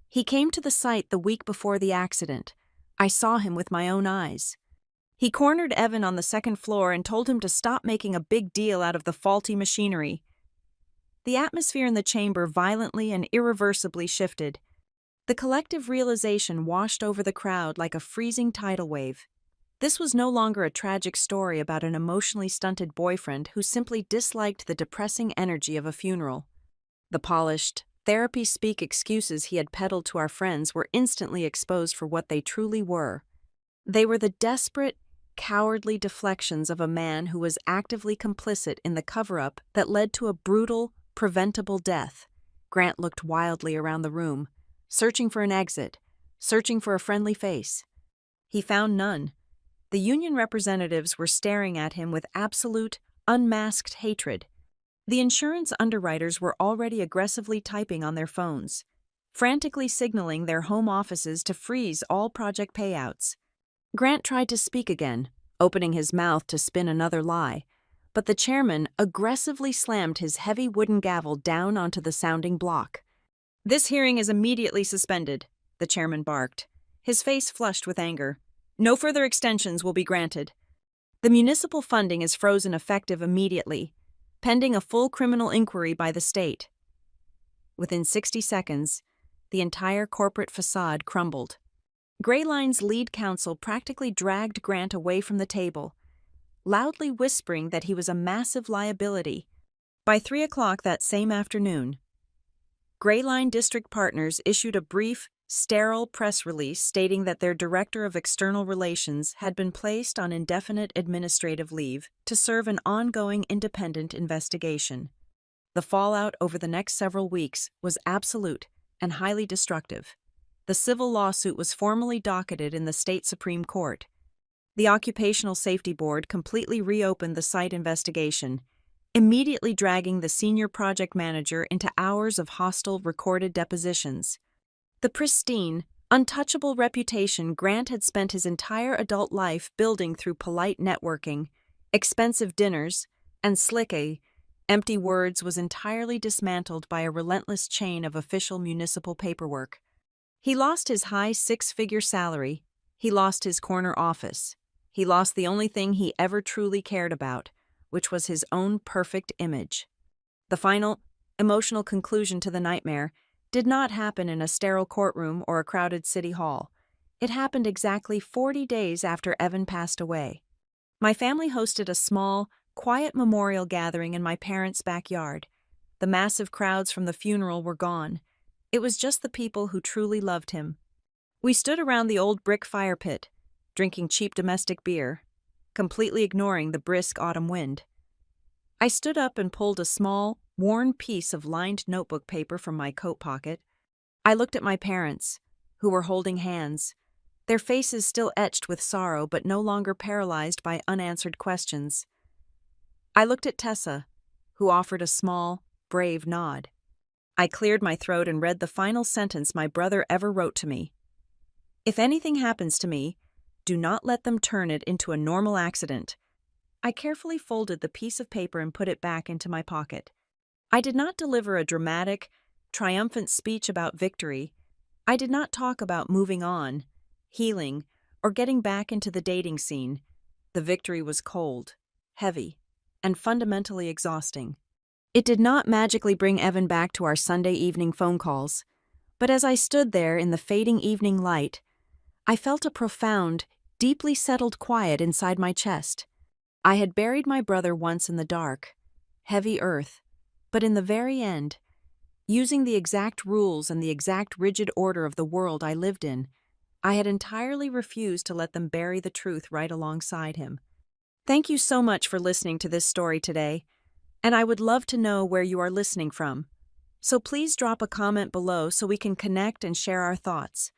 S1: "He came to the site the week before the accident. I saw him with my own eyes. He cornered Evan on the second floor and told him to stop making a big deal out of the faulty machinery." The atmosphere in the chamber violently and irreversibly shifted. The collective realization washed over the crowd like a freezing tidal wave. This was no longer a tragic story about an emotionally stunted boyfriend who simply disliked the depressing energy of a funeral. The polished, therapy-speak excuses he had peddled to our friends were instantly exposed for what they truly were. They were the desperate, cowardly deflections of a man who was actively complicit in the cover-up that led to a brutal, preventable death. Grant looked wildly around the room, searching for an exit, searching for a friendly face. He found none. The union representatives were staring at him with absolute, unmasked hatred. The insurance underwriters were already aggressively typing on their phones, frantically signaling their home offices to freeze all project payouts. Grant tried to speak again, opening his mouth to spin another lie, but the chairman aggressively slammed his heavy wooden gavel down onto the sounding block. "This hearing is immediately suspended," the chairman barked, his face flushed with anger. "No further extensions will be granted. The municipal funding is frozen effective immediately, pending a full criminal inquiry by the state." Within 60 seconds, the entire corporate facade crumbled. Grayline's lead counsel practically dragged Grant away from the table, loudly whispering that he was a massive liability. By 3 o'clock that same afternoon, Grayline District Partners issued a brief, sterile press release stating that their Director of External Relations had been placed on indefinite administrative leave to serve an ongoing independent investigation. The fallout over the next several weeks was absolute and highly destructive. The civil lawsuit was formally docketed in the state Supreme Court. The Occupational Safety Board completely reopened the site investigation, immediately dragging the senior project manager into hours of hostile recorded depositions. The pristine, untouchable reputation Grant had spent his entire adult life building through polite networking, expensive dinners, and slick empty words was entirely dismantled by a relentless chain of official municipal paperwork. He lost his high 6-figure salary. He lost his corner office. He lost the only thing he ever truly cared about, which was his own perfect image. The final, emotional conclusion to the nightmare did not happen in a sterile courtroom or a crowded city hall. It happened exactly 40 days after Evan passed away. My family hosted a small, quiet memorial gathering in my parents' backyard. The massive crowds from the funeral were gone. It was just the people who truly loved him. We stood around the old brick fire pit, drinking cheap domestic beer, completely ignoring the brisk autumn wind. I stood up and pulled a small, worn piece of lined notebook paper from my coat pocket. I looked at my parents, who were holding hands, their faces still etched with sorrow but no longer paralyzed by unanswered questions. I looked at Tessa, who offered a small, brave nod. I cleared my throat and read the final sentence my brother ever wrote to me. "If anything happens to me, do not let them turn it into a normal accident." I carefully folded the piece of paper and put it back into my pocket. I did not deliver a dramatic, triumphant speech about victory. I did not talk about moving on, healing, or getting back into the dating scene. The victory was cold, heavy, and fundamentally exhausting. It did not magically bring Evan back to our Sunday evening phone calls, but as I stood there in the fading evening light, I felt a profound, deeply settled quiet inside my chest. I had buried my brother once in the dark, heavy earth, but in the very end, using the exact rules and the exact rigid order of the world I lived in, I had entirely refused to let them bury the truth right alongside him. Thank you so much for listening to this story today, and I would love to know where you are listening from. So please drop a comment below so we can connect and share our thoughts.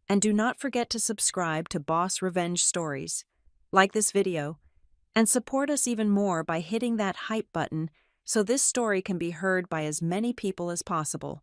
S1: And do not forget to subscribe to Boss Revenge Stories, like this video, and support us even more by hitting that hype button so this story can be heard by as many people as possible.